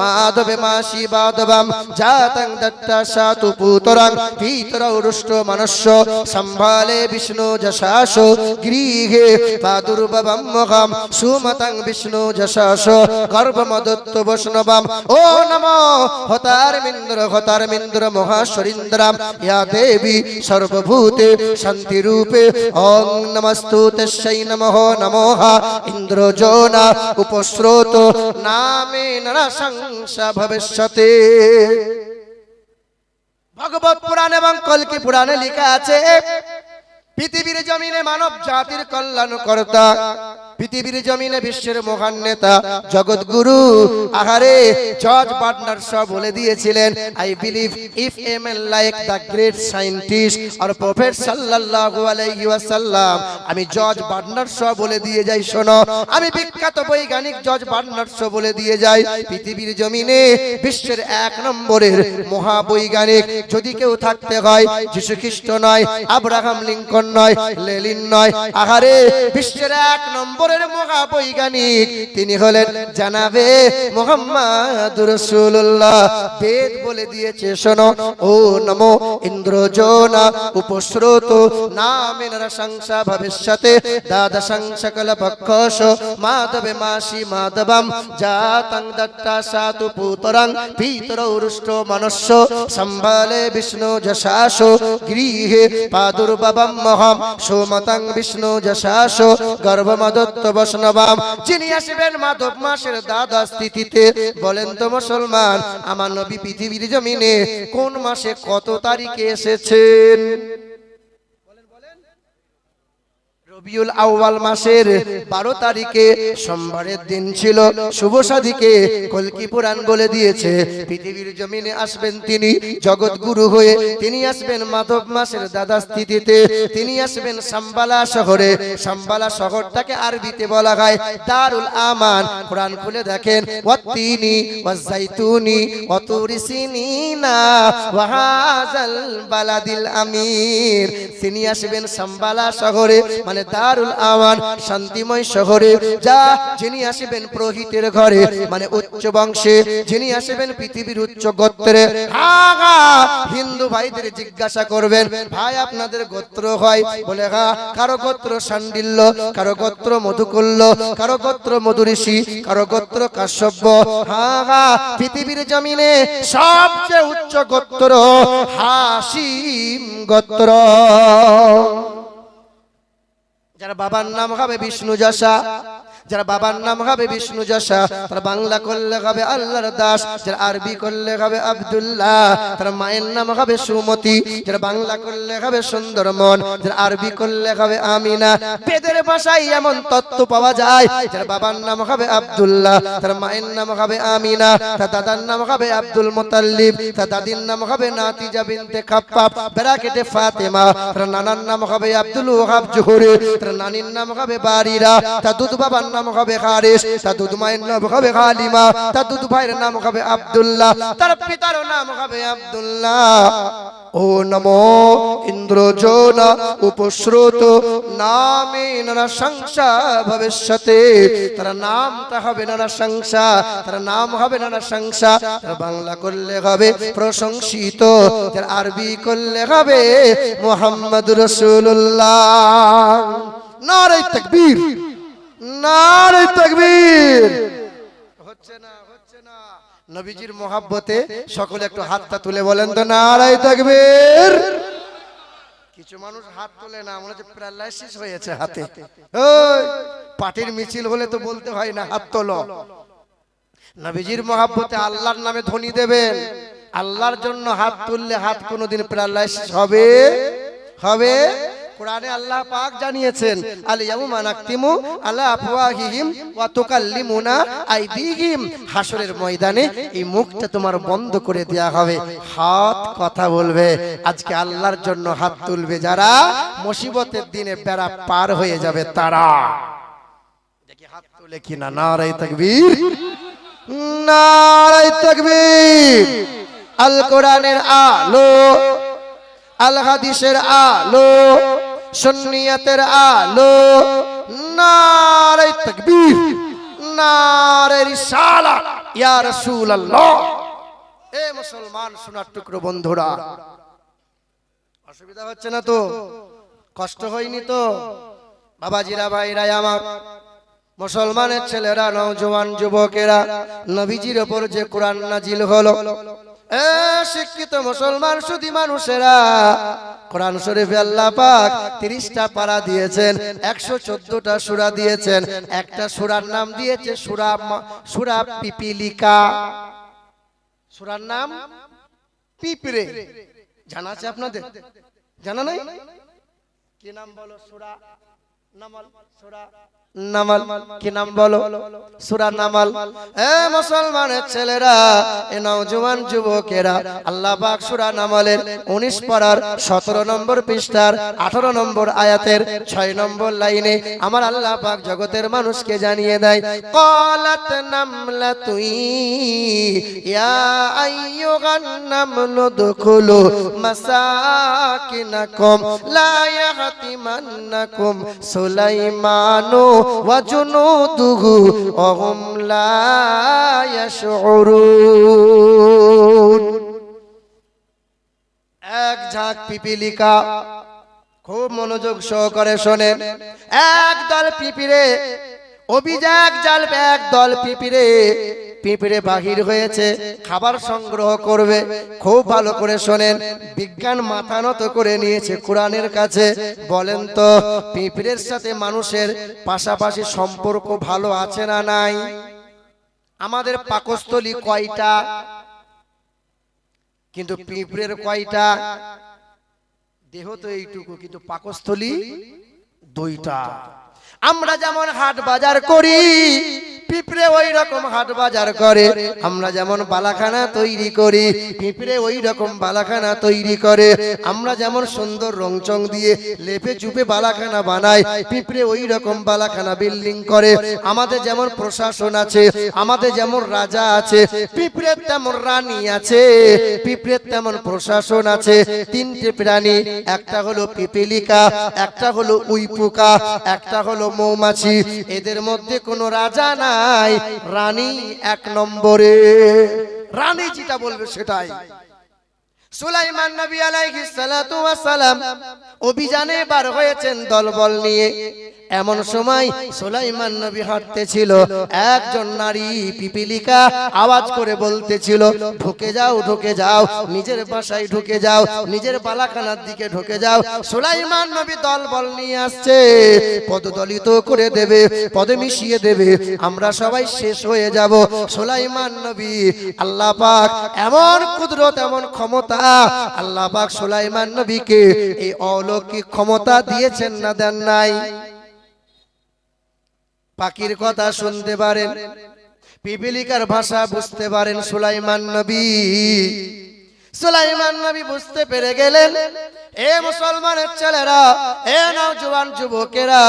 মাধবে মাসি বাদবাম জাতং দত্তা সাতু পুতরাং পিতরৌ রুষ্ট মনুষ্য সম্ভালে বিষ্ণু যশাস গৃহে প্রাদুর্ভবম মহাম সুমতং বিষ্ণু যশাস গর্ভমদ বৈষ্ণবাম। ও নমো হতারমিন্দ্র মহাশ্বরিন্দ্রাম ইয়া দেবী সর্বভূতে শান্তি রূপে। ওং নমস্তু তস্যৈ নমঃ নমঃ ইন্দ্রজোনা উপস্রোত নামে নরসংস ভবিষ্যতে। ভাগবত পুরাণ এবং কল্কি পুরাণে লেখা আছে পৃথিবীর জমিনে মানব জাতির কল্যাণকর্তা, পৃথিবীর জমিনে বিশ্বের মহান নেতা জগৎগুরু আহারে জর্জ বার্নার্ড শ বলে দিয়েছিলেন, I believe if a man like the great scientist or prophet সাল্লাল্লাহু আলাইহি ওয়াসাল্লাম, আমি জর্জ বার্নার্ড শ বলে দিয়ে যাই, শোনো আমি বিখ্যাত বৈজ্ঞানিক জর্জ বার্নার্ড শ বলে দিয়ে যাই, পৃথিবীর জমিনে বিশ্বের 1 নম্বরের মহাবৈজ্ঞানিক যদি কেউ থাকতে হয় যীশু খ্রিস্ট নয়, আব্রাহাম লিঙ্কন নয়, লেনিন নয়, আহারে বিশ্বের 1 নম্বরের মহাবৈজ্ঞানিক তিনি হলেন জানাবে মুহাম্মদুর রাসূলুল্লাহ। বেদ বলে দিয়েছে, শোনো ও নমো ইন্দ্রজোনা উপস্রোত নামেন রসংসা ভবিষ্যতে দ্বাদশং সকল পক্ষশ মাধবে মাসি মাধবম জাতং দত্তা সাতু পুতরং পিতরৌষ্ট্র মনুষ্য সম্ভালে বিষ্ণু যশাসো গৃহে প্রাদুর্ভবম মহম সোমতং বিষ্ণু যশাসো গর্ভমদত্ত বৈষ্ণবাম। যিনি আসবেন মাধব মাসের দ্বাদশ তিথিতে, বলেন তো মুসলমান আমার নবী পৃথিবীর জমিনে কোন মাসে কত তারিখে এসেছেন? রবিউল আউয়াল মাসের 12 তারিখে সোমবারের দিন ছিল, শুভ সাদিকে কল্কি পুরাণ বলে দিয়েছে পৃথিবীর জমিনে আসবেন তিনি জগৎগুরু হয়ে, তিনি আসবেন মাধব মাসের দ্বাদশ তিথিতে, তিনি আসবেন সাম্বালা শহরে। সাম্বালা শহরটাকে আরবিতে বলা হয় দারুল আমান। কোরআন খুলে দেখেন ওয়াত্তিনি ওয়াজাইতুনি ওয়াতুরি সিনিনা ওয়া হাযাল বালাদিল আমির। তিনি আসবেন সাম্বালা শহরে মানে দারুল আমান শান্তিময় শহরে, যা যিনি আসবেন পুরোহিতের ঘরে মানে উচ্চ বংশে, যিনি আসবেন পৃথিবীর উচ্চ গোত্রে। হিন্দু ভাইদের জিজ্ঞাসা করবেন ভাই আপনাদের গোত্র হয়? বলে হ্যাঁ, কারো গোত্র শাণ্ডিল্য, কারো গোত্র মধুকুল্য, কারো গোত্র মধুঋষি, কারো গোত্র কাশ্যপ। পৃথিবীর জমিনে সবচেয়ে উচ্চ গোত্র হাসিম গোত্র। যারা বাবার নাম হবে বিষ্ণু যশা, যারা বাবার নাম হবে বিষ্ণু যশা, তারা বাংলা করলে হবে আল্লাহর দাস, যারা আরবি করলে হবে আব্দুল্লাহ, তারা মায়ের নাম হবে সুমতি, যারা বাংলা করলে হবে সুন্দরমন, যারা আরবি করলে হবে আমিনা। বেদের ভাষায় এমন তত্ত্ব পাওয়া যায়, যারা বাবার নাম হবে আব্দুল্লাহ, তার মায়ের নাম হবে আমিনা, তার দাদার নাম হবে আব্দুল মুতাল্লিব, তার দাদির নাম হবে নাতিজা বিনতে খাপ্পাব ব্রাকেটে ফাতেমা, তার নানার নাম হবে আব্দুল ওয়াহাব জোহরি, তার নানির নাম হবে বারিরা, তার দুধ বাবার নাম হবে হারিস, তার দুধ মায়ের নাম হবে হালিমা, তার দুধ ভাইয়ের নাম হবে আব্দুল্লাহ, তার পিতার নাম হবে আব্দুল্লাহ। ও নমো ইন্দ্রজোনা উপস্রোত নামে নরসংসা ভবিষ্যতে, তার নামটা হবে নরসংসা, তার নাম হবে নরসংসা। তার বাংলা করলে হবে প্রশংসিত, তার আরবি করলে হবে মুহাম্মদুর রাসূলুল্লাহ। নারে তাকবীর, নারে তাকবীর। হচ্ছে না, হচ্ছে না। নবীজির মোহাব্বতে সকলে একটু হাতটা তুলে বলেন তো নারে তাকবীর। কিছু মানুষ হাত তোলে না, মনে হচ্ছে প্যারালাইসিস হয়েছে হাতে। ওই পার্টির মিছিল হলে তো বলতে হয় না হাত তোলো। নবীজির মোহাব্বতে আল্লাহর নামে ধ্বনি দেবেন, আল্লাহর জন্য হাত তুললে হাত কোনোদিন প্যারালাইসিস হবে হবে। কোরআনে আল্লাহ পাক জানিয়েছেন আল ইয়াউমা নাকতিমু আলা আফওয়াহিহিম ওয়া তুকাল্লিমুনা আইদিহিম। হাসরের ময়দানে এই মুখটা তোমার বন্ধ করে দেয়া হবে, হাত কথা বলবে। আজকে আল্লাহর জন্য হাত তুলবে যারা, মুসিবতের দিনে বেড়া পার হয়ে যাবে তারা। দেখি হাত তুলে কিনা। নারে তাকবীর, নারে তাকবীর। আল কোরআনের আলো, আল হাদিসের আলো, সুন্নিয়তের আলো। নারে তাকবীর, নারে রিসালাত ইয়া রাসূলুল্লাহ। এ মুসলমান সোনার টুকরো বন্ধুরা, অসুবিধা হচ্ছে না তো? কষ্ট হয়নি তো? বাবাজিরা, ভাইরা আমার, মুসলমানের ছেলেরা, নওজোয়ান যুবকেরা, নবীজির উপর যে কোরআন নাজিল হলো, শিক্ষিত মুসলমান সুধী মানুষেরা, কোরআন শরীফে আল্লাহ পাক 30টা পারা দিয়েছেন, 114টা সূরা দিয়েছেন। একটা সূরার নাম দিয়েছে সূরা পিপিলিকা। সূরার নাম পিঁপড়ে। জানা আছে আপনাদের? জানা নাই? কি নাম বলো? সূরা নামাল। সূরা নামাল কি নাম বলো? সূরা নামাল। এ মুসলমানের ছেলেরা, এ নওজোয়ান যুবকেরা, আল্লাহ পাক সূরা নামালের 19 পারার 17 নম্বর পৃষ্ঠার 18 নম্বর আয়াতের 6 নম্বর লাইনে আমার আল্লাহ পাক জগতের মানুষকে জানিয়ে দেয়, ক্বালাত নামলাতু ইয়া আইয়ুহান নামলু দুখুলু মাসাকিনাকুম লা ইয়াহতিমান্নাকুম সুলাইমানু ওয়া জুনুদুহু ওয়া হুম লা ইয়াশউরুন। এক ঝাঁক পিপিলিকা, খুব মনোযোগ সহকারে শোনেন। একদল পিঁপড়ে, অভিযান জালবে একদল পিঁপড়ে, পিঁপড়ে বাহির হয়েছে খাবার সংগ্রহ করবে। খুব ভালো করে শোনেন, বিজ্ঞান মাথা নত করে নিয়েছে কোরআনের কাছে। বলেন তো, পিঁপড়ের সাথে মানুষের পাশাপাশি সম্পর্ক ভালো আছে না নাই? আমাদের পাকস্থলী কয়টা? কিন্তু পিঁপড়ের কয়টা? দেহ তো এইটুকু, কিন্তু পাকস্থলী 2টা। আমরা যেমন হাট বাজার করি, পিঁপড়ে ওই রকম হাট বাজার করে। আমরা যেমন বালাখানা তৈরি করি, পিঁপড়ে ওই রকম বালাখানা তৈরি করে। আমরা যেমন সুন্দর রংচং দিয়ে লেপে চুপে বালাখানা বানাই, পিঁপড়ে ওই রকম বালাখানা বিল্ডিং করে। আমাদের যেমন প্রশাসন আছে, আমাদের যেমন রাজা আছে, পিঁপড়ের তেমন রানী আছে, পিঁপড়ের তেমন প্রশাসন আছে। 3টে প্রাণী, একটা হলো পিপিলিকা, একটা হলো উইপোকা, একটা হলো মৌমাছি। এদের মধ্যে কোনো রাজা নাই, রানী 1 নম্বরে। রানী যেটা বলবে সেটাই। সুলাইমান নবী আলাইহিস সালাতু ওয়াস সালাম অভিযানে বার হয়েছেন দলবল নিয়ে। এমন সময় সুলাইমান নবী হাঁটতেছিল, একজন নারী পিপিলিকা আওয়াজ করে বলতেছিল, ঢুকে যাও, ঢুকে যাও, নিজের বাসায় ঢুকে যাও, নিজের বালাখানার দিকে ঢুকে যাও। সুলাইমান নবী দলবল নিয়ে আসছে, পদদলিত করে দেবে, পদে মিশিয়ে দেবে, আমরা সবাই শেষ হয়ে যাব। সুলাইমান নবী, আল্লাহ পাক এমন কুদরত, এমন ক্ষমতা, আল্লাহ পাক সুলাইমান নবীকে এই অলৌকিক ক্ষমতা দিয়েছেন না দেন নাই? পাখির কথা শুনতে পারেন, পিপিলিকার ভাষা বুঝতে পারেন সুলাইমান নবী। সুলাইমান নবী বুঝতে পেরে গেলেন, এ মুসলমানের ছেলেরা, এ নওজোয়ান যুবকেরা,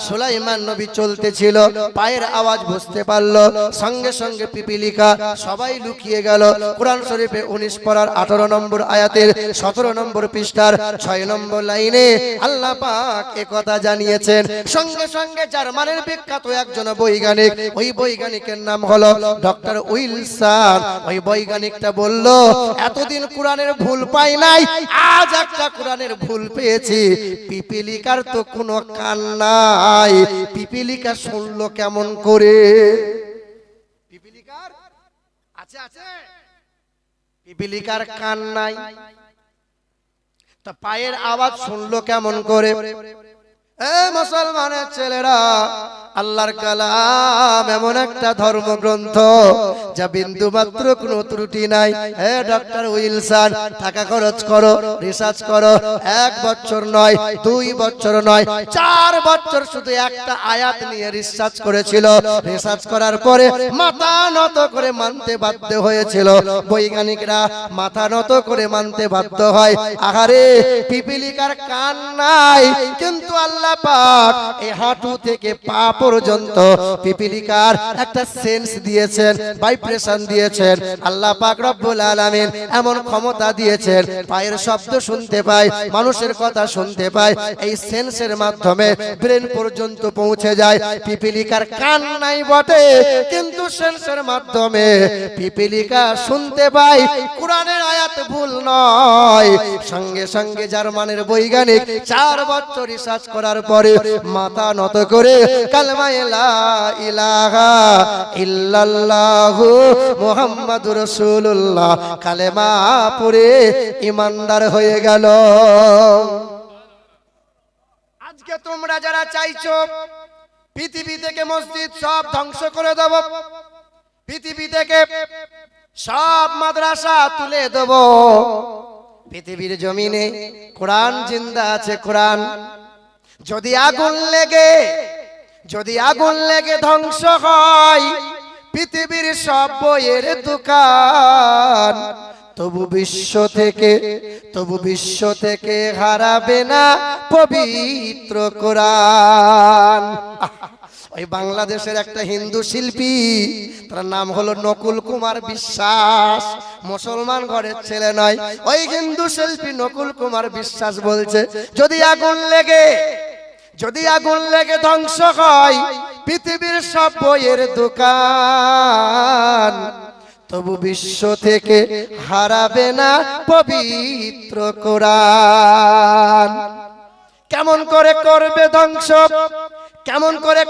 সুলাইমান নবী চলতেছিল, পায়ের আওয়াজ বুঝতে পারলো, সঙ্গে সঙ্গে পিপিলিকা সবাই লুকিয়ে গেল। কোরআন শরীফে 19 পারার 18 নম্বর আয়াতের 17 নম্বর পৃষ্ঠার 6 নম্বর লাইনে আল্লাহ পাক একথা জানিয়েছেন। সঙ্গে সঙ্গে জার্মানির বিখ্যাত একজন বৈজ্ঞানিক, ওই বৈজ্ঞানিকের নাম হলো ডক্টর উইলসন, ওই বৈজ্ঞানিকটা বলল, এতদিন কোরআনের ভুল পাই নাই, আজ একটা কোরআনের ভুল পেয়েছি। পিপিলিকার তো কোনো কান নাই, পিপিলিকা শুনলো কেমন করে? পিপিলিকার আছে আছে, পিপিলিকার কান নাই, তা পায়ের আওয়াজ শুনলো কেমন করে? এ মুসলমানের ছেলেরা, আল্লাহর কালাম এমন একটা ধর্মগ্রন্থ যা বিন্দু মাত্র কোনো ত্রুটি নাই। হে ডক্টর উইলসন, টাকা খরচ করো, রিসার্চ করো, 1 বছর নয়, 2 বছর নয়, 4 বছর শুধু একটা আয়াত নিয়ে রিসার্চ করেছিল। রিসার্চ করার পরে মাথা নত করে মানতে বাধ্য হয়েছিল। বৈজ্ঞানিকরা মাথা নত করে মানতে বাধ্য হয়, আহারে পিপিলিকার কান নাই, কিন্তু আল্লাহ পাক এই হাঁটু থেকে পা পর্যন্ত পিপিলিকার একটা সেন্স দিয়েছেন, ভাইব্রেশন দিয়েছেন। আল্লাহ পাক রব্বুল আলামিন এমন ক্ষমতা দিয়েছেন, পায়ের শব্দ শুনতে পায়, মানুষের কথা শুনতে পায়, এই সেন্সের মাধ্যমে ব্রেন পর্যন্ত পৌঁছে যায়। পিপিলিকার কান নাই বটে, কিন্তু সেন্সের মাধ্যমে পিপিলিকা শুনতে পায়, কোরআনের আয়াত ভুল নয়। সঙ্গে সঙ্গে জার্মানের বৈজ্ঞানিক 4 বছর রিসার্চ করার পরে মাথা নত করে কালেমা লা ইলাহা ইল্লাল্লাহু মুহাম্মাদুর রাসূলুল্লাহ কালেমা পড়ে ঈমানদার হয়ে গেল। আজকে তোমরা যারা চাইছো পৃথিবী থেকে মসজিদ সব ধ্বংস করে দেব, পৃথিবী থেকে সব মাদ্রাসা তুলে দেব, পৃথিবীর জমিনে কোরআন জিন্দা আছে। কোরআন যদি আগুন লেগে ধ্বংস হয় পৃথিবীর সব বইয়ের দোকান, তবু বিশ্ব থেকে হারাবে না পবিত্র কোরআন। ওই বাংলাদেশের একটা হিন্দু শিল্পী, তার নাম হলো নকুল কুমার বিশ্বাস, মুসলমান ঘরের ছেলে নয়। ওই হিন্দু শিল্পী নকুল কুমার বিশ্বাস বলছে, যদি আগুন লেগে ধ্বংস হয় পৃথিবীর সব বইয়ের দোকান, তবু বিশ্ব থেকে হারাবে না পবিত্র কোরআন। কেমন করে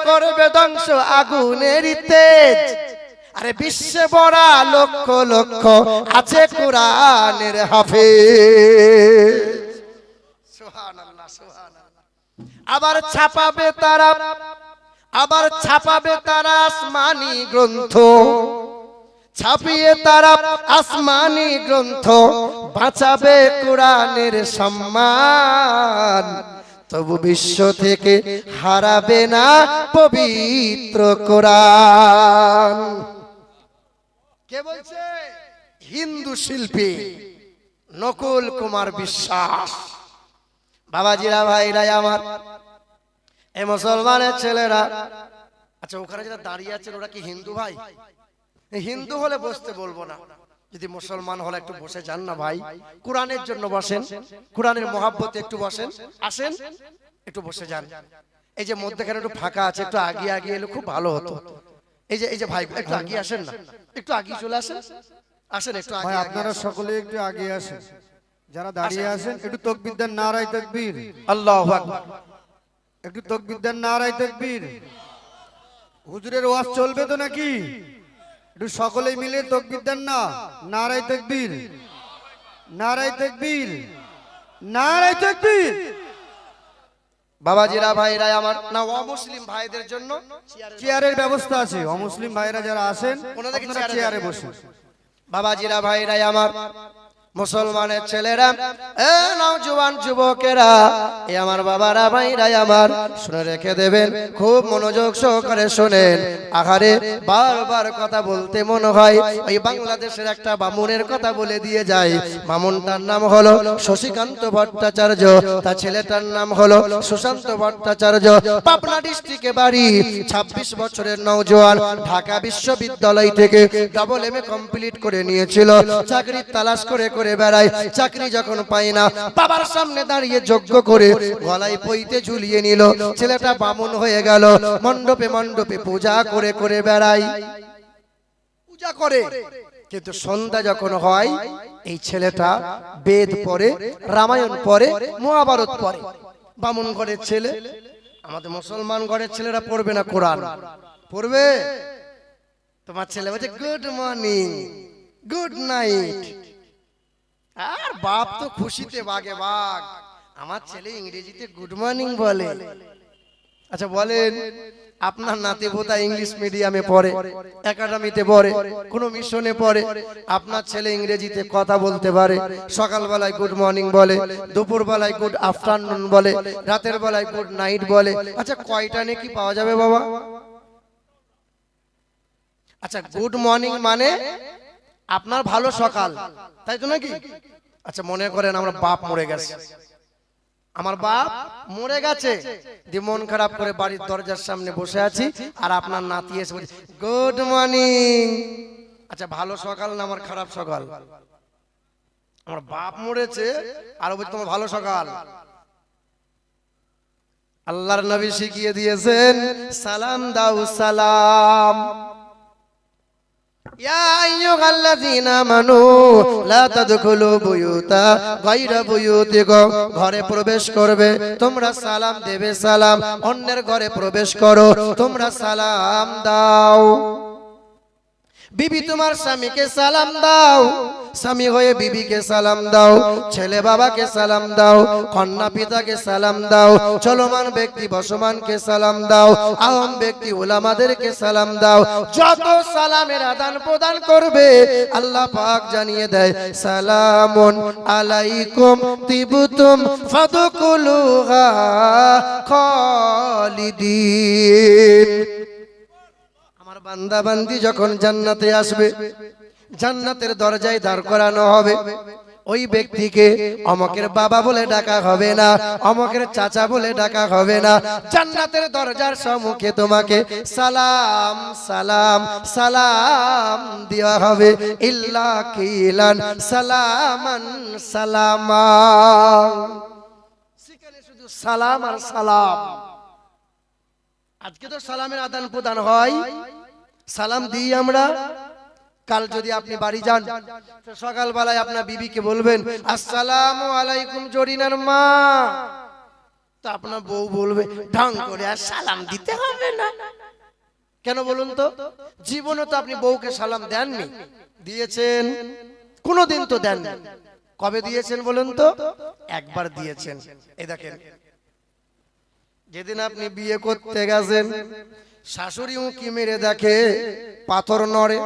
করবে ধ্বংস আগুনের তেজ? আরে বিশ্বে ভরা লক্ষ লক্ষ আছে কোরআনের হাফেজ। সুবহানাল্লাহ, সুবহানাল্লাহ। আবার ছাপাবে তারা আসমানি গ্রন্থ, ছাপিয়ে তারা আসমানি গ্রন্থ, বাঁচাবে কোরআনের সম্মান, তবু বিশ্ব থেকে হারাবে না পবিত্র কোরআন। কে বলছে? হিন্দু শিল্পী নকুল কুমার বিশ্বাস। বাবাজিরা, ভাইরা আমার, এই মুসলমানের ছেলেরা, আচ্ছা ওখানে যারা দাঁড়িয়ে আছেন ওরা কি হিন্দু ভাই? হিন্দু হলে বসতে বলবো না, যদি মুসলমান হলে একটু বসে যান না ভাই, কোরআনের জন্য বসেন, কোরআনের মহাব্বতে একটু বসেন, আসেন একটু বসে যান। এই যে মধ্যখানে একটু ফাঁকা আছে, একটু আগে এলে খুব ভালো হতো। এই যে ভাই একটু আগে আসেন না, একটু আগে চলে আসেন, একটু আগে। আপনারা সকলে একটু আগে আসেন, যারা দাঁড়িয়ে আছেন একটু তাকবীর দেন, নারায়ে তাকবীর, আল্লাহু আকবার, একটু তাকবীর দেন, নারায়ে তাকবীর। হুজুরের ওয়াজ চলবে তো নাকি? একটু সকলেই মিলে তাকবীর দেন না, নারায়ে তাকবীর, নারায়ে তাকবীর, নারায়ে তাকবীর। বাবাজিরা, ভাইরা আমার, না অমুসলিম ভাইদের জন্য চেয়ারের ব্যবস্থা আছে, অমুসলিম ভাইরা যারা আছেন আপনারা চেয়ারে বসুন। বাবাজিরা, ভাইরা আমার, মুসলমানের ছেলেরা, এ নওজোয়ান যুবকেরা, এ আমার বাবারা, ভাইরা আমার, শুনে রেখে দেবেন, খুব মনোযোগ সহকারে শোনেন। আহারে বারবার কথা বলতে মনে হয় ওই বাংলাদেশের একটা বামুনের কথা বলে দিয়ে যায়। বামুনটার নাম হলো শশীকান্ত ভট্টাচার্য, তার ছেলেটার নাম হলো সুশান্ত ভট্টাচার্য। পাবনা ডিস্ট্রিক্টে বাড়ি, 26 বছরের নওজোয়ান, ঢাকা বিশ্ববিদ্যালয় থেকে ডাবল এমএ কমপ্লিট করে নিয়েছিল। চাকরির তালাশ করে বেড়ায়, চাকরি যখন পায় না, বাবার সামনে দাঁড়িয়ে যজ্ঞ করে গলায় পইতে ঝুলিয়ে নিল। ছেলেটা বামুন হয়ে গেল, মণ্ডপে পূজা করে বেড়ায়, পূজা করে। কিন্তু সন্ধ্যা যখন হয় এই ছেলেটা বেদ পড়ে, রামায়ণ পড়ে, মহাভারত পড়ে। বামুন ঘরের ছেলে, আমাদের মুসলমান ঘরের ছেলেরা পড়বে না কোরআন? পড়বে? তোমার ছেলে বলছে গুড মর্নিং, গুড নাইট, আর বাপ তো খুশিতে বাগে বাগ, আমার ছেলে ইংরেজিতে গুড মর্নিং বলে। আচ্ছা বলেন, আপনার নাতি পোতা ইংলিশ মিডিয়ামে পড়ে, একাডেমিতে পড়ে, কোন মিশনে পড়ে, আপনার ছেলে ইংরেজিতে কথা বলতে পারে, সকালবেলায় গুড মর্নিং বলে, দুপুর বেলায় গুড আফটারনুন বলে, রাতের বেলায় গুড নাইট বলে। আচ্ছা কয়টা নেকি পাওয়া যাবে বাবা? আচ্ছা গুড মর্নিং মানে আপনার ভালো সকাল, তাই তো নাকি? আচ্ছা মনে করেন আমার বাপ মরে গেছে, আমার বাপ মরে গেছে, দিয়ে মন খারাপ করে বাড়ির দরজার সামনে বসে আছি, আর আপনার নাতি এসে বলছে গুড মর্নিং। আচ্ছা ভালো সকাল না আমার খারাপ সকাল? আমার বাপ মরেছে আর বলছে তোমার ভালো সকাল। আল্লাহর নবী শিখিয়ে দিয়েছেন সালাম দাও সালাম। ইয়া আইয়ুহাল্লাযীনা আমানু লা তাদখুলু বুয়ুতা গায়রা বুয়ুতিকুম, ঘরে প্রবেশ করবে তোমরা সালাম দেবে সালাম, অন্যের ঘরে প্রবেশ করো তোমরা সালাম দাও। বিবি তোমার স্বামীকে সালাম দাও, স্বামী হয়ে বিবিকে সালাম দাও, ছেলে বাবাকে সালাম দাও, কন্যা পিতাকে সালাম দাও, চলমান ব্যক্তি বসমানকে সালাম দাও, আহম ব্যক্তি উলামাদেরকে সালাম দাও। যত সালামের আদান প্রদান করবে আল্লাহ পাক জানিয়ে দেয় সালামুন আলাইকুম তিবতুম ফাদখুলুহা খালিদিন। আমার বান্দা বান্দি যখন জান্নাতে আসবে, জান্নাতের দরজায় দাঁড় করানো হবে, ওই ব্যক্তিকে অমকের বাবা বলে ডাকা হবে না, অমকের চাচা বলে ডাকা হবে না। জান্নাতের দরজার সম্মুখে তোমাকে সালাম সালাম সালাম দেওয়া হবে, ইল্লা কিলান সালামান সালামা। সেখানে শুধু সালাম আর সালাম। আজকে তো সালামের আদান প্রদান হয়, সালাম দিই আমরা। কাল যদি আপনি বাড়ি যান, সকালবেলায় আপনার বিবিকে বলবেন আসসালামু আলাইকুম জরিনার মা, তো আপনার বউ বলবে ঢং করে আর সালাম দিতে হবে না। কেন বলুন তো? জীবনে তো আপনি বউকে সালাম দেননি, দিয়েছেন? কোনোদিন তো দেননি। কবে দিয়েছেন বলুন তো? একবার দিয়েছেন। এই দেখেন, যেদিন আপনি বিয়ে করতে গেছেন, শাশুড়ি উঁকি মেরে দেখে পাথর নড়ে,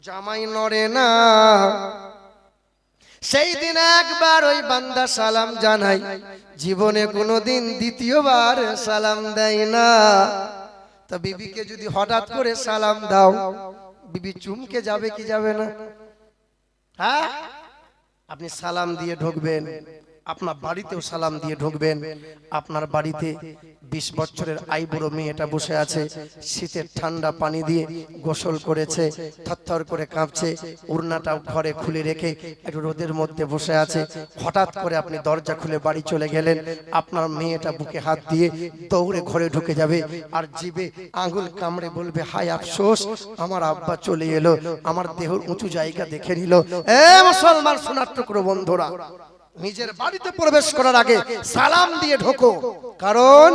জামাই নড়ে না। সেই দিন একবার ওই বান্দা সালাম জানাই, জীবনে কোনোদিন দ্বিতীয়বার সালাম দেয় না। তো বিবিকে যদি হঠাৎ করে সালাম দাও, বিবি চুমকে যাবে কি যাবে না? হ্যাঁ, আপনি সালাম দিয়ে ঢুকবেন, আপনার বাড়িতেও সালাম দিয়ে ঢুকবেন। আপনার বাড়িতে 20 বছরের আইবুড়ো মেয়েটা বসে আছে, শীতের ঠান্ডা পানি দিয়ে গোসল করেছে, থরথর করে কাঁপছে, উড়নাটা ঘরে খুলে রেখে একটু রোদের মধ্যে বসে আছে। হঠাৎ করে আপনি দরজা খুলে বাড়ি চলে গেলেন, আপনার মেয়েটা বুকে হাত দিয়ে দৌড়ে ঘরে ঢুকে যাবে, আর জিভে আঙুল কামড়ে বলবে হায় আফসোস, আমার আব্বা চলে এলো, আমার দেহর উঁচু জায়গা দেখে নিল। এ মুসলমান সোনার টুকরো বন্ধুরা, নিজের বাড়িতে প্রবেশ করার আগে সালাম দিয়ে ঢোকো, কারণ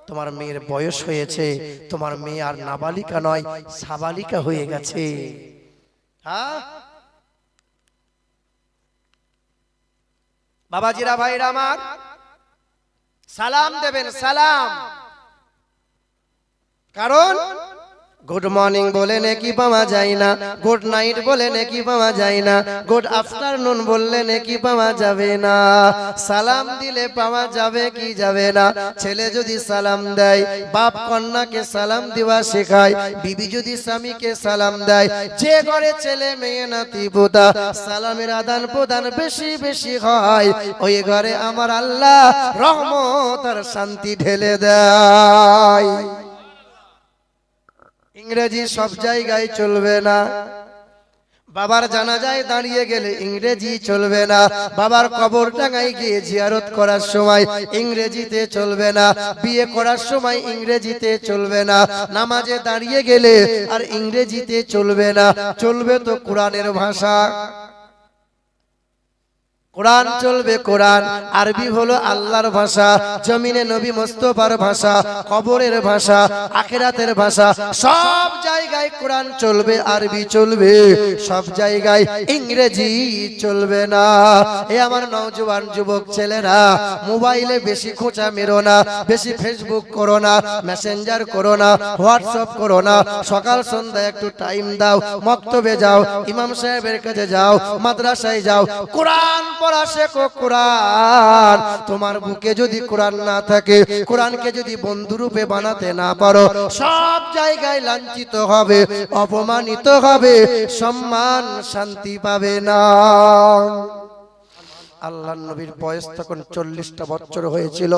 তোমার মেয়ের বয়স হয়েছে, তোমার মেয়ে আর নাবালিকা নয়, সাবালিকা হয়ে গেছে। হ্যাঁ বাবাজিরা, ভাইরা আমার, সালাম দেবেন, সালাম। কারণ গুড মর্নিং বলে নেকি পাওয়া যায় না, গুড নাইট বলে নেকি পাওয়া যায় না, গুড আফটারনুন বললে নেকি পাওয়া যাবে না। সালাম দিলে পাওয়া যাবে কি যাবে না? ছেলে যদি সালাম দেয়, বাপ কন্যাকে সালাম দেওয়া শেখায়, বিবি যদি স্বামীকে সালাম দেয়, যে ঘরে ছেলে মেয়ে নাতি পোতা সালামের আদান প্রদান বেশি বেশি হয়, ওই ঘরে আমার আল্লাহ রহমত আর শান্তি ঢেলে দেয়। ইংরেজি সব জায়গায় চলবে না। বাবার জানাজায় দাঁড়িয়ে গেলে ইংরেজি চলবে না, বাবার কবর টাঙায় গিয়ে জিয়ারত করার সময় ইংরেজিতে চলবে না, বিয়ে করার সময় ইংরেজিতে চলবে না, নামাজে দাঁড়িয়ে গেলে আর ইংরেজিতে চলবে না, চলবে তো কোরআনের ভাষা। কোরআন চলবে, কোরআন আরবি হলো আল্লাহর ভাষা, জমিনে নবী মুস্তাফার ভাষা, কবরের ভাষা, আখিরাতের ভাষা। সব জায়গায় কোরআন চলবে, আরবি চলবে, সব জায়গায় ইংরেজি চলবে না। এ আমার নওজোয়ান যুবক ছেলেরা, মোবাইলে বেশি খোঁচা মেরো না, বেশি ফেসবুক করো না, মেসেঞ্জার করো না, হোয়াটসঅ্যাপ করো না। সকাল সন্ধ্যা একটু টাইম দাও, মক্তবে যাও, ইমাম সাহেবের কাছে যাও, মাদ্রাসায় যাও, কোরআন পড়া শেখো। কোরআন তোমার বুকে যদি কোরআন না থাকে, কোরআনকে যদি বন্ধুরূপে বানাতে না পারো, সব জায়গায় লাঞ্ছিত হবে, অপমানিত হবে, সম্মান শান্তি পাবে না। আল্লাহর নবীর বয়স তখন 40টা বছর হয়েছিল।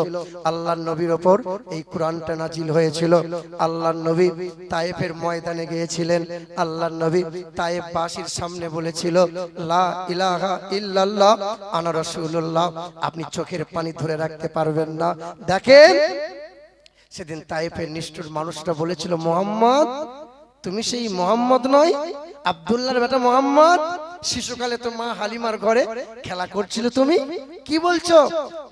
আল্লাহর নবীর ওপর এই কোরআনটা নাজিল হয়েছিল। আল্লাহর নবী তায়েফের ময়দানে গিয়েছিলেন। আল্লাহর নবী তায়েফবাসীর সামনে বলেছিল লা ইলাহা ইল্লাল্লাহ আনা রাসূলুল্লাহ। আপনি চোখের পানি ধরে রাখতে পারবেন না। দেখেন সেদিন তায়েফের নিষ্ঠুর মানুষরা বলেছিল মুহাম্মদ, তুমি সেই মুহাম্মদ নয়, আব্দুল্লাহর বেটা মুহাম্মদ? শিশুকালে তো মা হালিমার ঘরে খেলা করছিলে তুমি, কি বলছো?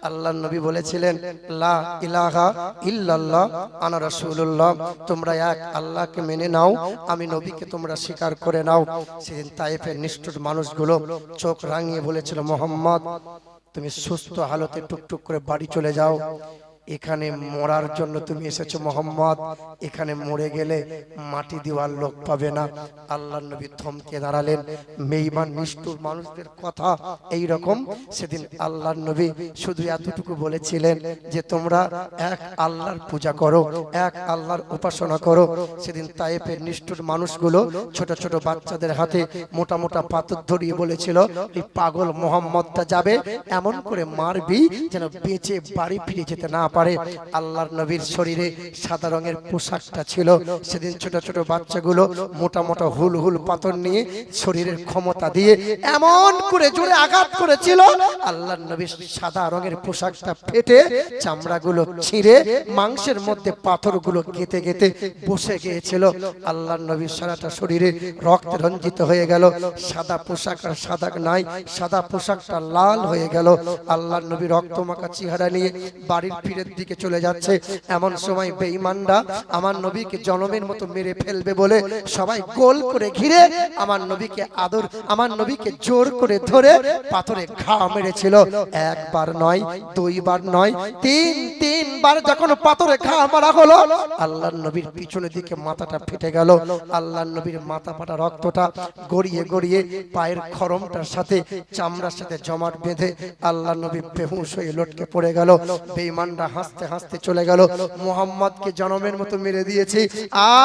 আল্লাহর নবী বলেছিলেন লা ইলাহা ইল্লাল্লাহ আনা রাসূলুল্লাহ, তোমরা এক আল্লাহকে মেনে নাও, আমি নবীকে তোমরা স্বীকার করে নাও। সেদিন তায়েফের নিষ্ঠুর মানুষগুলো চোখ রাঙিয়ে বলেছিল, মোহাম্মদ তুমি সুস্থ হালতে টুকটুক করে বাড়ি চলে যাও, এখানে মরার জন্য তুমি এসেছো মোহাম্মদ, এখানে মরে গেলে মাটি দেওয়ার লোক পাবে না। আল্লাহর নবী থমকে দাঁড়ালেন। বেঈমান নিষ্ঠুর মানুষদের কথা এই রকম। সেদিন আল্লাহর নবী শুধু এতটুকু বলেছিলেন যে তোমরা এক আল্লাহর পূজা করো, এক আল্লাহর উপাসনা করো। সেদিন তায়েফের নিষ্ঠুর মানুষগুলো ছোট ছোট বাচ্চাদের হাতে মোটা মোটা পাথর ধরিয়ে বলেছিল, এই পাগল মোহাম্মদটা যাবে এমন করে মারবি যেন বেঁচে বাড়ি ফিরে যেতে না পারে। আল্লাহর নবীর শরীরে সাদা রঙের পোশাকটা ছিল। সেদিন ছোট ছোট বাচ্চাগুলো মোটা মোটা হুল হুল পাথর নিয়ে শরীরের ক্ষমতা দিয়ে এমন করে জোরে আঘাত করেছিল, আল্লাহর নবীর সাদা রঙের পোশাকটা ফেটে চামড়াগুলো ছিঁড়ে মাংসের মধ্যে পাথরগুলো গেঁথে গেঁথে বসে গিয়েছিল। আল্লাহর নবীর সারাটা শরীরে রক্তে রঞ্জিত হয়ে গেল। সাদা পোশাক আর সাদা নাই, সাদা পোশাকটা লাল হয়ে গেল। আল্লাহর নবী রক্তমাখা চেহারা নিয়ে বাড়ির ফিরে দিকে চলে যাচ্ছে। এমন সময় বেঈমানরা আমার নবীকে জনমের মতো মেরে ফেলবে বলে সবাই গোল করে ঘিরে আমার নবীকে আদর, আমার নবীকে জোর করে ধরে পাথরে ঘা মেরেছিল। একবার নয়, দুইবার নয়, তিনবার যখন পাথরে ঘা মারা হলো, আল্লাহর নবীর পিছনের দিকে মাথাটা ফেটে গেল। আল্লাহর নবীর মাথা ফাটা রক্তটা গড়িয়ে গড়িয়ে পায়ের খরমটার সাথে চামড়ার সাথে জমাট বেঁধে আল্লাহর নবী বেহুশ হয়ে লটকে পড়ে গেল। বেঈমানরা হাসতে হাসতে চলে গেল। মুহাম্মদকে জনমের মতো মেরে দিয়েছি,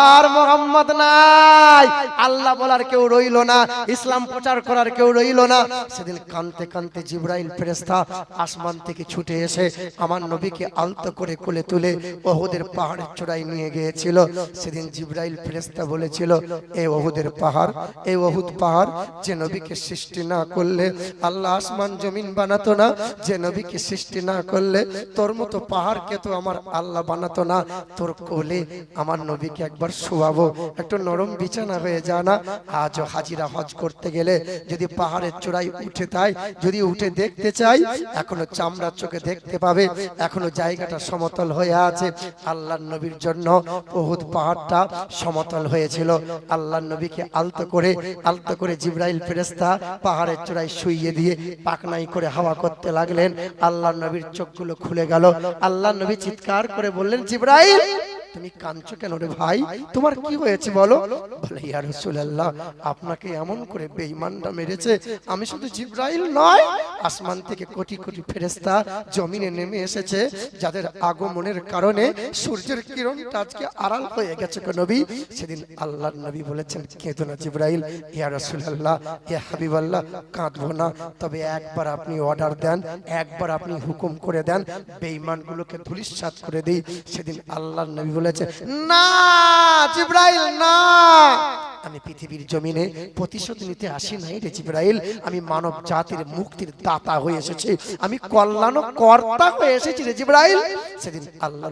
আর মুহাম্মদ নাই, আল্লাহ বলার কেউ রইল না, ইসলাম প্রচার করার কেউ রইল না। সেদিন কাঁদতে কাঁদতে জিবরাইল ফেরেশতা আসমান থেকে ছুটে এসে আমার নবীকে আলতো করে কোলে তুলে ওহুদের পাহাড়ের চূড়ায় নিয়ে গিয়েছিল। সেদিন জিবরাইল ফেরেশতা বলেছিল, এই ওহুদের পাহাড়, এই ওহুদ পাহাড়, যে নবীকে সৃষ্টি না করলে আল্লাহ আসমান জমিন বানাতো না, যে নবীকে সৃষ্টি না করলে তোর মতো পাহাড়কে তো আমার আল্লাহ বানাতো না, তোর কোলে আমার নবীকে একবার শোয়াবো, একটু নরম বিছানা হয়ে যা না। আজ হাজিরা হজ করতে গেলে যদি পাহাড়ের চূড়ায় উঠে তাই, যদি উঠে দেখতে চাই, এখনো চামড়ার চোখে দেখতে পাবে, এখনো জায়গাটা সমতল হয়ে আছে। আল্লাহর নবীর জন্য উহুদ পাহাড়টা সমতল হয়েছিল। আল্লাহর নবীকে আলতো করে জিবরাইল ফেরেশতা পাহাড়ের চূড়ায় শুইয়ে দিয়ে পাকনাই করে হাওয়া করতে লাগলেন। আল্লাহর নবীর চোখগুলো খুলে গেল। আল্লাহর নবী চিৎকার করে বললেন, জিবরাইল তুমি কাঁদছো কেন রে ভাই, তোমার কি হয়েছে বলো? বলে, ইয়া রাসূলুল্লাহ, আপনাকে এমন করে বেঈমানরা মেরেছে, আমি শুধু জিবরাইল নয়, আসমান থেকে কোটি কোটি ফেরেশতা জমিনে নেমে এসেছে, যাদের আগমনের কারণে সূর্যের কিরণটা আজকে আড়াল হয়ে গেছে গো নবী। সেদিন আল্লাহর নবী বলেছেন, কেঁদো না জিবরাইল, ইয়া রাসূলুল্লাহ, ইয়া হাবিবাল্লাহ, কাঁদবো না, তবে একবার আপনি অর্ডার দেন, একবার আপনি হুকুম করে দেন, বেঈমানগুলোকে ধূলিসাৎ করে দেই। সেদিন আল্লাহর নবী বলেছে, না জিবরাইল না, আমি পৃথিবীর জমিনে প্রতিশোধ নিতে আসি নাই রে জিবরাইল, আমি মানব জাতির মুক্তির দাতা হয়ে এসেছি, আমি কল্যাণ কর্তা হয়ে এসেছি রে জিবরাইল। সেদিন আল্লাহ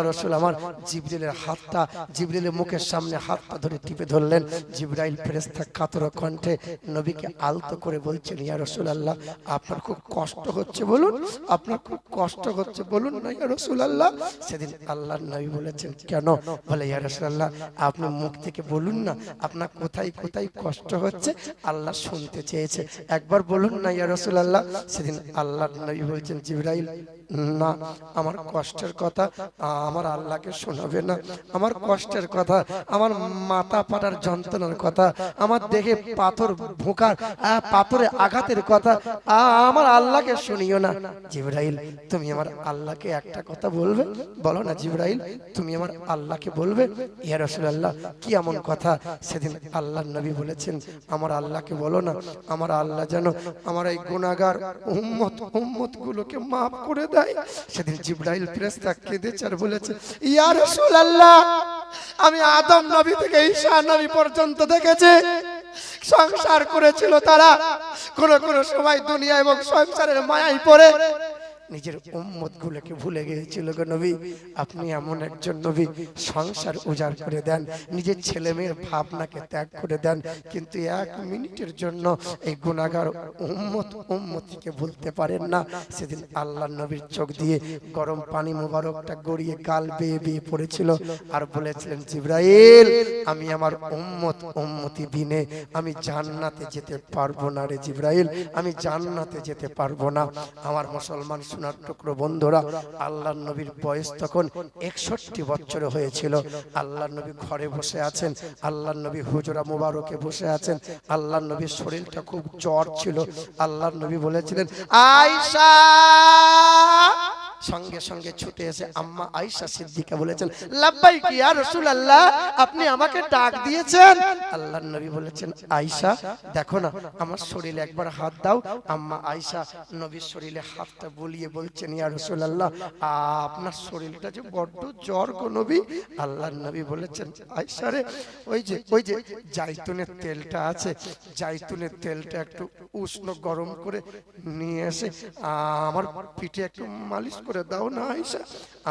রাসূল আমার জিবরিলের হাতটা, জিবরিলের মুখের সামনে হাতটা ধরে টিপে ধরলেন। জিবরাইল ফেরেশতা কাতর কণ্ঠে নবীকে আলতো করে বলছেন, ইয়া রাসূলুল্লাহ, আপনার খুব কষ্ট হচ্ছে বলুন, আপনার খুব কষ্ট হচ্ছে বলুন না ইয়া রাসূলুল্লাহ। সেদিন আল্লাহর নবী বলেছেন, কেন? বলে, ইয়া রাসূলুল্লাহ, আপনি মুখ থেকে বলুন না আপনার কোথায় কোথায় কষ্ট হচ্ছে, আল্লাহ শুনতে চেয়েছে, একবার বলুন না ইয়া রাসূলুল্লাহ। সেদিন আল্লাহর নবী বলছেন, জিবরাইল না, আমার কষ্টের কথা আমার আল্লাহকে শোনাবে না, আমার কষ্টের কথা, আমার মাথা ফাটার যন্ত্রণার কথা, আমার দেহে পাথর ভোঁকার পাথরে আঘাতের কথা আমার আল্লাহকে শুনিও না। জিবরাইল, তুমি আমার আল্লাহকে একটা কথা বলবে, বলো না জিবরাইল, তুমি আমার আল্লাহকে বলবে। ইয়া রাসূলুল্লাহ, কি এমন কথা? সেদিন আল্লাহর নবী বলেছেন, আমার আল্লাহকে বলো না, আমার আল্লাহ যেন আমার এই গুনাহগার উম্মত গুলোকে maaf করে দেয়। সেদিন জিবরাইল ফেরেশতা কেঁদেছে আর বলেছে, ইয়া রাসূলুল্লাহ, আমি আদম নবী থেকে ঈসা নবী পর্যন্ত দেখেছি, সংসার করেছিল তারা, কোন কোন সময় দুনিয়া এবং সংসারের মায়ায় পড়ে নিজের উম্মত গুলোকে ভুলে গিয়েছিল গো নবী। আপনি এমন একজন নবী, সংসার উজাড় করে দেন, নিজের ছেলে মেয়ের ভাবনাকে ত্যাগ করে দেন, কিন্তু 1 মিনিটের জন্য এই গুনাহগার উম্মতিকে ভুলতে পারেন না। সেদিন আল্লাহর নবীর চোখ দিয়ে গরম পানি মুবারকটা গড়িয়ে গাল বেয়ে বেয়ে পড়েছিল, আর বলেছিলেন, জিবরাইল, আমি আমার উম্মতি বিনে আমি জান্নাতে যেতে পারবো না রে জিবরাইল, আমি জান্নাতে যেতে পারবো না। আমার মুসলমান সোনার টুকরো বন্ধুরা, আল্লাহর নবীর বয়স তখন 61 বছর হয়েছিল। আল্লাহর নবী ঘরে বসে আছেন, আল্লাহর নবী হুজরা মুবারকে বসে আছেন। আল্লাহর নবীর শরীরটা খুব জ্বর ছিল। আল্লাহর নবী বলেছিলেন, আয়েশা। সঙ্গে সঙ্গে ছুটে এসে আম্মা আয়েশা সিদ্দিকা বলেছেন, লাব্বাইক ইয়া রাসূলুল্লাহ, আপনি আমাকে ডাক দিয়েছেন? আল্লাহর নবী বলেছেন, আয়েশা দেখো না, আমার শরীরে একবার হাত দাও। আম্মা আয়েশা নবীর শরীরে হাতটা বুলিয়ে বলছেন, ইয়া রাসূলুল্লাহ, আপনার শরীরটা যে বড্ড জ্বর গো নবী। আল্লাহর নবী বলেছেন, আয়েশা রে, ওই যে জাইতুনের তেলটা আছে, জাইতুনের তেলটা একটু উষ্ণ গরম করে নিয়ে এসে আমার পিঠে একটু মালিশ করে দাও না আয়েশা।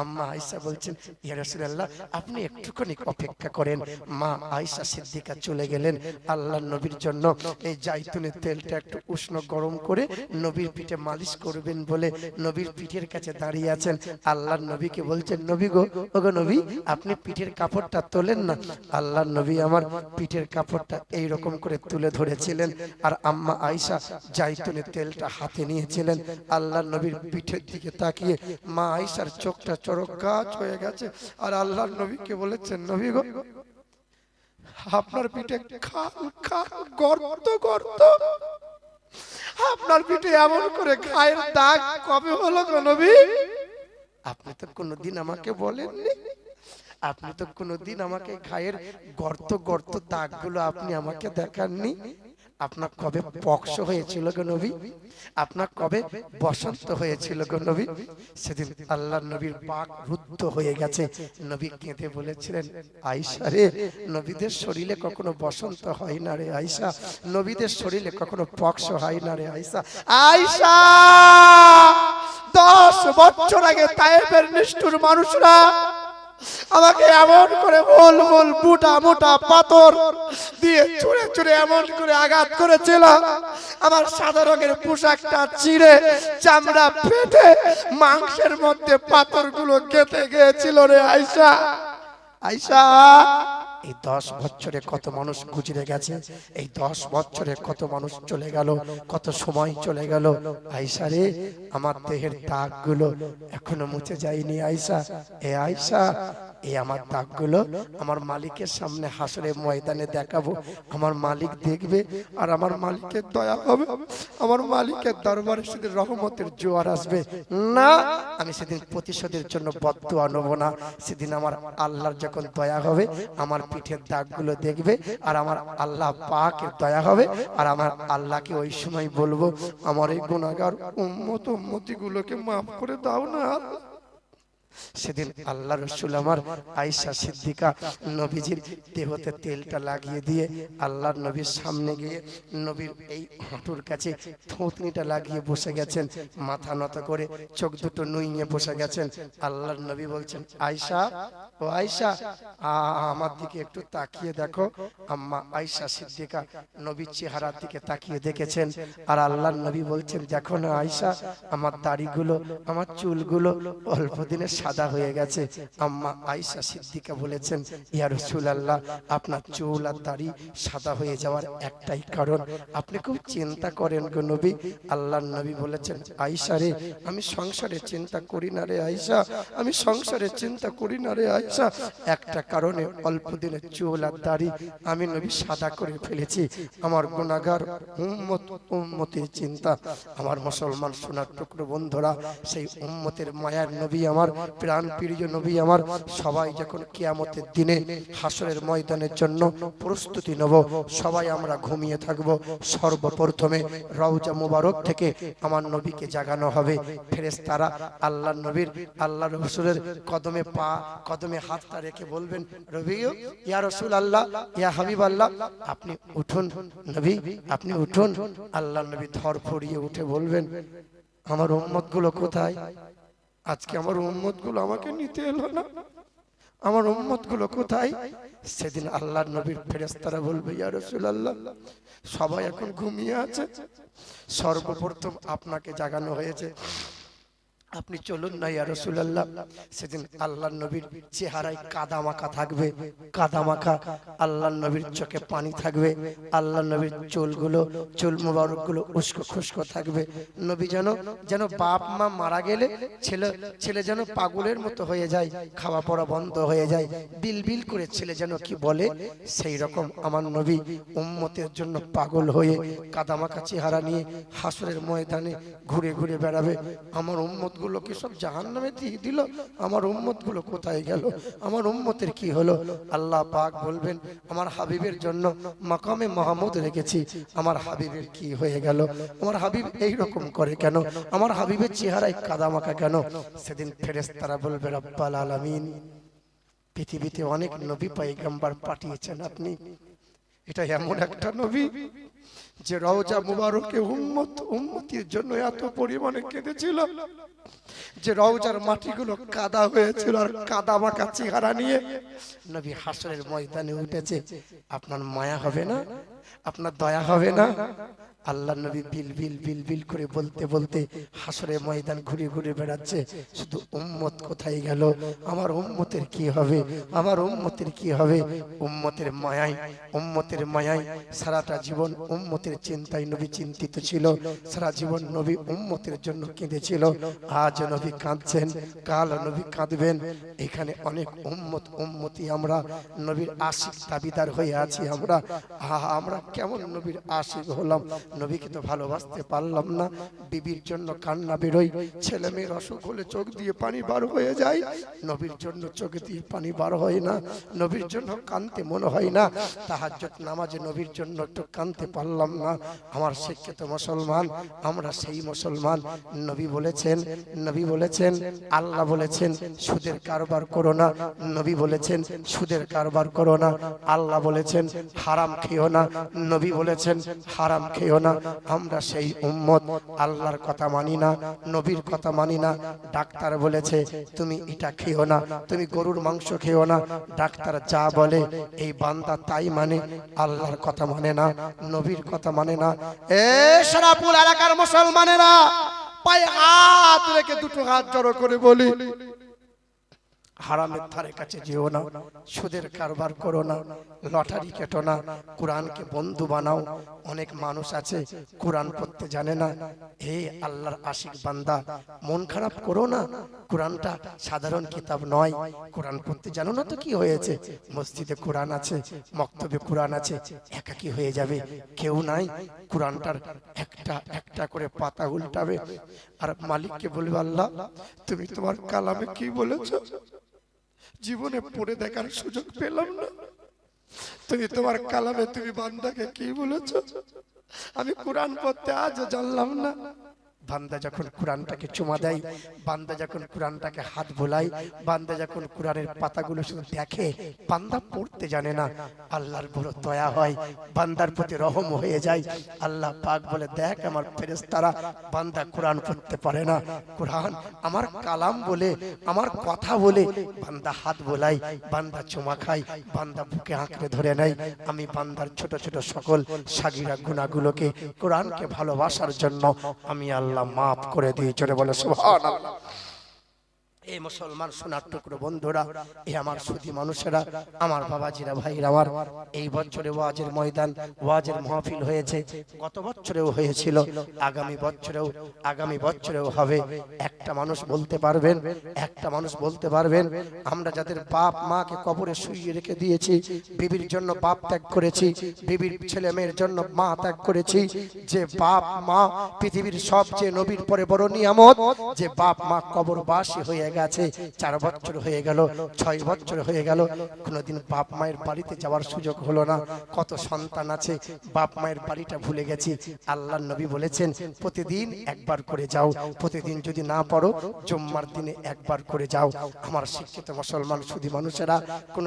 আম্মা আয়েশা বলছেন, ইয়া রাসূলুল্লাহ, আপনি একটুখানি অপেক্ষা করেন। মা আয়েশা সিদ্দিকা চলে গেলেন আল্লাহর নবীর জন্য এই জাইতুনের তেলটা একটু উষ্ণ গরম করে নবীর পিঠে মালিশ করবেন বলে নবীর পিঠের কাছে দাঁড়িয়ে আছেন। আল্লাহর নবীকে বলছেন, নবী গো, ওগো নবী, আপনি পিঠের কাপড়টা তোলেন না। আল্লাহর নবী আমার পিঠের কাপড়টা এই রকম করে তুলে ধরেছিলেন, আর আম্মা আয়েশা জাইতুনের তেলটা হাতে নিয়েছিলেন। আল্লাহর নবীর পিঠের দিকে তাকিয়ে মা আয়েশার চোখটা চড়ক গাছ হয়ে গেছে, আর আল্লাহর নবীকে বলেছেন, নবী গো, আপনার পিঠে খাল খাল, গর্ত গর্ত, আপনার পিঠে এমন করে গায়ের দাগ কবে হলো গো নবী? আপনি তো কোনোদিন আমাকে বলেননি, আপনি তো কোনোদিন আমাকে গায়ের গর্ত গর্ত দাগগুলো আপনি আমাকে দেখাননি। আপনার কবে পক্স হয়েছিল গো নবী? আপনার কবে বসন্ত হয়েছিল গো নবী? সেদিন আল্লাহর নবীর পাক রুদ্ধ হয়ে গেছে। নবী কেঁদে বলেছিলেন, আয়েশা রে, নবীদের শরীরে কখনো বসন্ত হয় না রে আয়েশা, নবীদের শরীরে কখনো পক্স হয় না রে আয়েশা। আয়েশা, 10 বছর আগে তায়েফের নিষ্ঠুর মানুষরা আমাকে এমন করে গোল গোল মোটা মোটা পাথর দিয়ে ছুঁড়ে ছুঁড়ে এমন করে আঘাত করেছিল, আমার সাদা রঙের পোশাকটা চিড়ে চামড়া ফেটে মাংসের মধ্যে পাথরগুলো গেঁথে গিয়েছিল রে আয়েশা। আয়েশা, এই 10 বছরে কত মানুষ গুজরে গেছে, এই 10 বছরে কত মানুষ চলে গেল, কত সময় চলে গেল। আয়েশা রে, আমার দেহের দাগগুলো এখনো মুছে যায়নি আয়েশা। এ আয়েশা, এই আমার দাগগুলো আমার মালিকের সামনে হাসরের ময়দানে দেখাবো। আমার মালিক দেখবে, আর আমার মালিকের দয়া হবে, আমার মালিকের দরবারে সেদিন রহমতের জোয়ার আসবে। না, আমি সেদিন প্রতিশোধের জন্য বদদুয়া নেব না। সেদিন আমার আল্লাহর যখন দয়া হবে, আমার পিঠের দাগগুলো দেখবে, আর আমার আল্লাহ পাকের দয়া হবে, আর আমার আল্লাহকে ওই সময় বলবো, আমার এই গুনাহগার উম্মতিগুলোকে মাফ করে দাও না। সেদিন আল্লাহ রসুল আমার আয়েশা সিদ্দিকা নবীজির দেহতে তেলটা লাগিয়ে দিয়ে আল্লাহর নবীর সামনে গিয়ে নবীর এই হাঁটুর কাছে থুতনিটা লাগিয়ে বসে গেছেন, মাথা নত করে চোখ দুটো নুইয়ে বসে গেছেন। আল্লাহর নবী বলছেন, আয়েশা, ও আয়েশা, আমার দিকে একটু তাকিয়ে দেখো। আম্মা আয়েশা সিদ্দিকা নবীর চেহারার দিকে তাকিয়ে দেখেছেন, আর আল্লাহর নবী বলছেন, দেখো না আয়েশা, আমার দাড়িগুলো, আমার চুলগুলো অল্প দিনে সাদা হয়ে গেছে। আম্মা আয়েশা সিদ্দিকা বলেছেন, ইয়া রাসূলুল্লাহ, আপনার চুল আর দাড়ি সাদা হয়ে যাওয়ার একটাই কারণ, আপনি খুব চিন্তা করেন গো নবী। আল্লাহর নবী বলেছেন, আয়েশা রে, আমি সংসারে চিন্তা করি না রে আয়েশা, আমি সংসারে চিন্তা করি না রে আয়েশা। একটা কারণে অল্প দিনের চুল আর দাড়ি আমি নবী সাদা করে ফেলেছি, আমার গুনাহগার উম্মতের চিন্তা। আমার মুসলমান সোনার টুকরো বন্ধুরা, সেই উম্মতের মায়ার নবী আমার, প্রাণ প্রিয় নবী আমার, সবাই যখন কিয়ামতের দিনে হাসরের ময়দানের জন্য প্রস্তুতি নেব, সবাই আমরা ঘুমিয়ে থাকব, সর্বপ্রথমে রওজা মুবারক থেকে আমার নবীকে জাগানো হবে। ফেরেশতারা আল্লাহর নবীর, আল্লাহ রাসূলের কদমে কদমে হাতটা রেখে বলবেন, নবী, ইয়া রাসূলুল্লাহ, ইয়া হাবিবাল্লাহ, আপনি উঠুন নবী, আপনি উঠুন। আল্লাহর নবী ধরফড়িয়ে উঠে বলবেন, আমার উম্মত গুলো কোথায়? আজকে আমার উম্মত গুলো আমাকে নিতে এলো না, আমার উম্মত গুলো কোথায়? সেদিন আল্লাহর নবীর ফেরেশতারা বলবে, ইয়া রাসূলুল্লাহ, সবাই এখন ঘুমিয়ে আছে, সর্বপ্রথম আপনাকে জাগানো হয়েছে, আপনি চলুন না ইয়া রাসূলুল্লাহ। সেদিন আল্লাহর নবীর চেহারায় কাদা মাখা থাকবে, কাদা মাখা, আল্লাহর নবীর চোখে পানি থাকবে, আল্লাহর নবীর চুল মুবারক গুলো উস্কো খুস্কো থাকবে। নবী যেন বাপ মা মারা গেলে ছেলে যেন পাগলের মতো হয়ে যায়, খাওয়া পড়া বন্ধ হয়ে যায়, বিল করে ছেলে যেন কি বলে, সেই রকম আমার নবী উম্মতের জন্য পাগল হয়ে কাদা মাখা চেহারা নিয়ে হাসরের ময়দানে ঘুরে ঘুরে বেড়াবে। আমার উম্মত গুলো কি সব জাহান্নামে দিয়ে দিল? আমার উম্মত গুলো কোথায় গেল? আমার উম্মতের কি হলো? আল্লাহ পাক বলবেন, আমার হাবিবের জন্য মাকামে মাহমুদ রেখেছি, আমার হাবিবের কি হয়ে গেল? আমার হাবিব এই রকম করে কেন? আমার হাবিবের চেহারায় কাদা মাখা কেন? সেদিন ফেরেশতারা বলবে, রব্বাল আলামিন, পৃথিবীতে অনেক নবী পয়গম্বর পাঠিয়েছেন আপনি, এটা এমন একটা নবী যে রওজা মুবারকে উম্মতির জন্য এত পরিমাণে কেঁদেছিল, যে রওজার মাটিগুলো কাদা হয়েছিল, আর কাদা মাখা চেহারা নিয়ে নবী হাসরের ময়দানে উঠেছে। আপনার মায়া হবে না? আপনার দয়া হবে না? আল্লাহ নবী বিল করে বলতে হাসরের ময়দান ঘুরে ঘুরে বেড়াচ্ছে, শুধু উম্মত কোথায় গেল? আমার উম্মতের কি হবে? আমার উম্মতের কি হবে? উম্মতের মায়ায় সারাটা জীবন উম্মতের চিন্তায় নবী চিন্তিত ছিল, সারা জীবন নবী উম্মতের জন্য কেঁদেছিল। আজ নবী কাঁদছেন, কাল নবী কাঁদবেন। এখানে অনেক উম্মতি আমরা নবীর আশিক দাবিদার হয়ে আছি। আমরা কেমন নবীর আশিক হলাম? নবীকে তো ভালোবাসতে পারলাম না, বিবির জন্য কান্না বেরোই, ছেলে মেয়ের অসুখ হলে চোখ দিয়ে পানি বার হয়ে যায়, নবীর জন্য চোখ দিয়ে পানি বার হয় না, নবীর জন্য কাঁদতে মনে হয় না, তাহাজ্জুদ নামাজে নবীর জন্য একটু কাঁদতে পারলাম না। আমার শিক্ষিত মুসলমান, আমরা সেই মুসলমান। নবী বলেছেন, আল্লাহ বলেছেন সুদের কারবার করো না, নবী বলেছেন সুদের কারবার করো না, আল্লাহ বলেছেন হারাম খেও না, নবী বলেছেন হারাম খেও না। আমরা সেই উম্মত, আল্লাহর কথা মানি না, নবীর কথা মানি না। ডাক্তার বলেছে তুমি এটা খেও না, তুমি গরুর মাংস খেও না, ডাক্তার যা বলে এই বান্দা তাই মানে, আল্লাহর কথা মানে না, নবীর কথা মানে না। এ শরাফুল এলাকার মুসলমানেরা, পায়ে হাত রেখে দুটো হাত জড়ো করে বলি, হারামের ধারে কাছে যেও না, সুদের কারবার করো না, লটারি কেটো না, কোরআনকে বন্ধু বানাও। অনেক মানুষ আছে কোরআন পড়তে জানে না। হে আল্লাহর আশিক বান্দা, মন খারাপ করো না, কোরআনটা সাধারণ কিতাব নয়। কোরআন পড়তে জানো না তো কি হয়েছে? মসজিদে কোরআন আছে, মক্তবে কোরআন আছে, একাকী হয়ে যাবে, কেউ নাই, কোরআনটার একটা করে পাতা উল্টাবে, আর মালিককে বলবে, আল্লাহ তুমি তোমার কালামে কি বলেছো? জীবনে পড়ে দেখার সুযোগ পেলাম না, তুমি তোমার কালামে তুমি বান্দাকে কি বলেছো? আমি কোরআন পড়তে আজও জানলাম না। বান্দা যখন কোরআনটাকে চুমা দেয়, বান্দা যখন কোরআনটাকে হাত বোলায়, বান্দা যখন কোরআনের পাতাগুলো শুধু দেখে, বান্দা পড়তে জানে না, আল্লাহর বড় দয়া হয়, বান্দার প্রতি রহম হয়ে যায়। আল্লাহ পাক বলে, দেখ আমার ফেরেশতারা, বান্দা কোরআন পড়তে পারে না, কোরআন আমার কালাম বলে, আমার কথা বলে বান্দা হাত বোলায়, বান্দা চুমা খায়, বান্দা বুকে আঁকড়ে ধরে নেয়। আমি বান্দার ছোট ছোট সকল সাগিরা গুনাহগুলোকে কোরআনকে ভালোবাসার জন্য আমি আল্লাহ মাফ করে দিয়ে চলে বলে সুবহানাল্লাহ। এই মুসলমান সোনার টুকরো বন্ধুরা, এই আমার সুধী মানুষেরা, আমার বাবাজিরা, ভাইরা আমার, এই বছরে ওয়াজের ময়দান, ওয়াজের মাহফিল হয়েছে, গত বছরেও হয়েছিল, আগামী বছরেও হবে। একটা মানুষ বলতে পারবেন, আমরা যাদের বাপ মাকে কবরে শুইয়ে রেখে দিয়েছি, বিবির জন্য বাপ ত্যাগ করেছি, বিবির ছেলে মেয়ের জন্য মা ত্যাগ করেছি, যে বাপ মা পৃথিবীর সবচেয়ে নবীর পরে বড় নিয়ামত, যে বাপ মা কবরবাসী হয়ে গেছে, 4 বছর হয়ে গেল, 6 বছর হয়ে গেল, কোনোদিন বাপ মায়ের বাড়িতে যাওয়ার সুযোগ হলো না। কত সন্তান আছে, বাপ মায়ের বাড়িটা ভুলে গেছি। আল্লাহর নবী বলেছেন প্রতিদিন একবার করে যাও, প্রতিদিন যদি না পারো জুম্মার দিনে একবার করে যাও। আমার শিক্ষিত মুসলমান সুধী মানুষেরা, কোন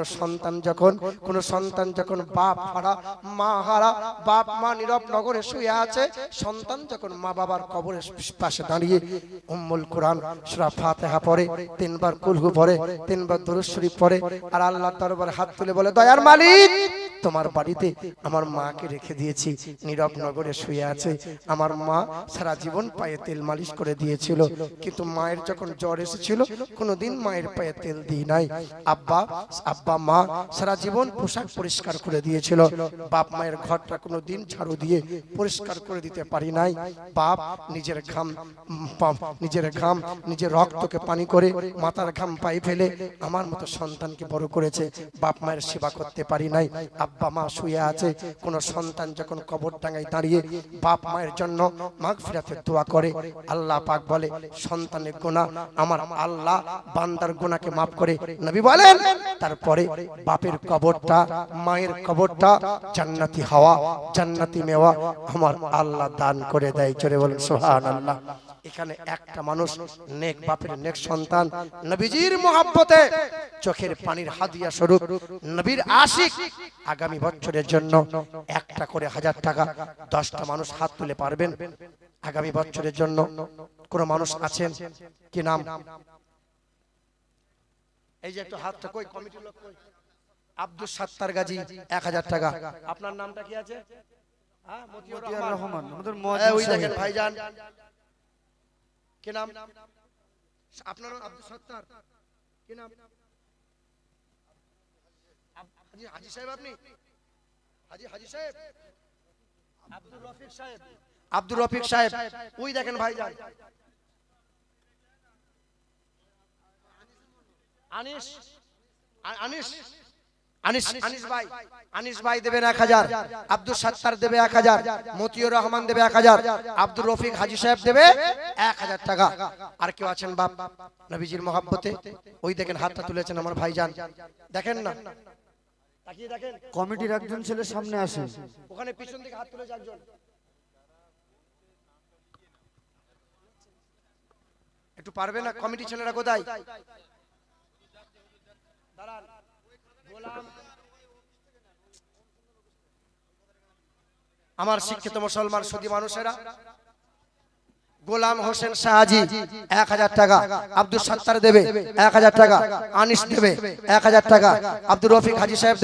সন্তান যখন বাপ হারা, মা হারা, বাপ মা নীরব নগরে শুয়ে আছে, সন্তান যখন মা বাবার কবরের পাশে দাঁড়িয়ে উম্মুল কোরআন সূরা ফাতিহা পড়ে, 3 বার কুলহু পড়ে, 3 বার দরুদ শরীফ পড়ে, আর আল্লাহর দরবারে হাত তুলে বলে, দয়ার মালিক, তোমার বাড়িতে আমার মাকে রেখে দিয়েছি, নীরব নগরে শুয়ে আছে। আমার মা সারা জীবন পায়ে তেল মালিশ করে দিয়েছিল, কিন্তু মায়ের যখন জ্বর এসেছিল কোনোদিন মায়ের পায়ে তেল দিই নাই। আব্বা মা সারা জীবন পোশাক পরিষ্কার করে দিয়েছিল, বাপ মায়ের ঘরটা কোনোদিন ঝাড়ু দিয়ে পরিষ্কার করে দিতে পারি নাই। বাপ নিজের ঘাম নিজের রক্তকে পানি করে মাথার ঘাম পায়ে ফেলে আমার মতো সন্তানকে বড় করেছে, বাপ মায়ের সেবা করতে পারি নাই। আব্বা মা শুয়ে আছে, কোন সন্তান যখন কবর ডাঙায় দাঁড়িয়ে বাপ মায়ের জন্য মাগফিরাতের দোয়া করে, আল্লাহ পাক বলে সন্তানের গুনাহ আমার আল্লাহ বান্দার গুনাহকে মাফ করে। নবী বলেন তারপরে বাপের কবরটা, মায়ের কবরটা জান্নাতি হাওয়া, জান্নাতি মেওয়া আমার আল্লাহ দান করে দেয়। জোরে বলেন সুবহানাল্লাহ। এখানে একটা মানুষ নেক বাপের নেক সন্তান, নবীজির মহব্বতে চোখের পানির হাদিয়া স্বরূপ, নবীর আশিক, আগামী বছরের জন্য একটা করে 1000 টাকা 10টা মানুষ হাত তুলে পারবেন? আগামী বছরের জন্য কোন মানুষ আছেন? কি নাম? এই যে একটু হাতটা কই, কমিটির লোক কই? আব্দুল সাত্তার গাজী 1000 টাকা। আপনার নামটা কি আছে? হ্যাঁ, মতিউর রহমান। আমাদের ওই দেখেন ভাইজান, কি নাম আপনার? আব্দুল সাত্তার। কি নাম? হাজী সাহেব। আপনি হাজী সাহেব? আব্দুর রফিক সাহেব। ওই দেখেন ভাইজান, আনিস ভাই দেবেন 1000, আব্দুল সাত্তার দেবে 1000, মতিউর রহমান দেবে 1000, আব্দুর রফিক হাজী সাহেব দেবে 1000 টাকা। আর কেউ আছেন বাপ নবীজির মহব্বতে? ওই দেখেন হাতটা তুলেছেন আমার ভাইজান, দেখেন না, তাকিয়ে দেখেন। কমিটির একজন ছেলে সামনে আসে, ওখানে পিছন দিকে হাত তুলেছে একজন, একটু পারবে না? কমিটি ছেলেরা কোথায়? দাঁড়ান, গোলাম, আমার শিক্ষিত মুসলমান সুধী মানুষেরা, গোলাম হোসেন শাহজি 1000 টাকা, আব্দুল সাত্তার দেবে 1000 টাকা, আনিস দেবে 1000 টাকা, আব্দুর রফিক হাজী সাহেব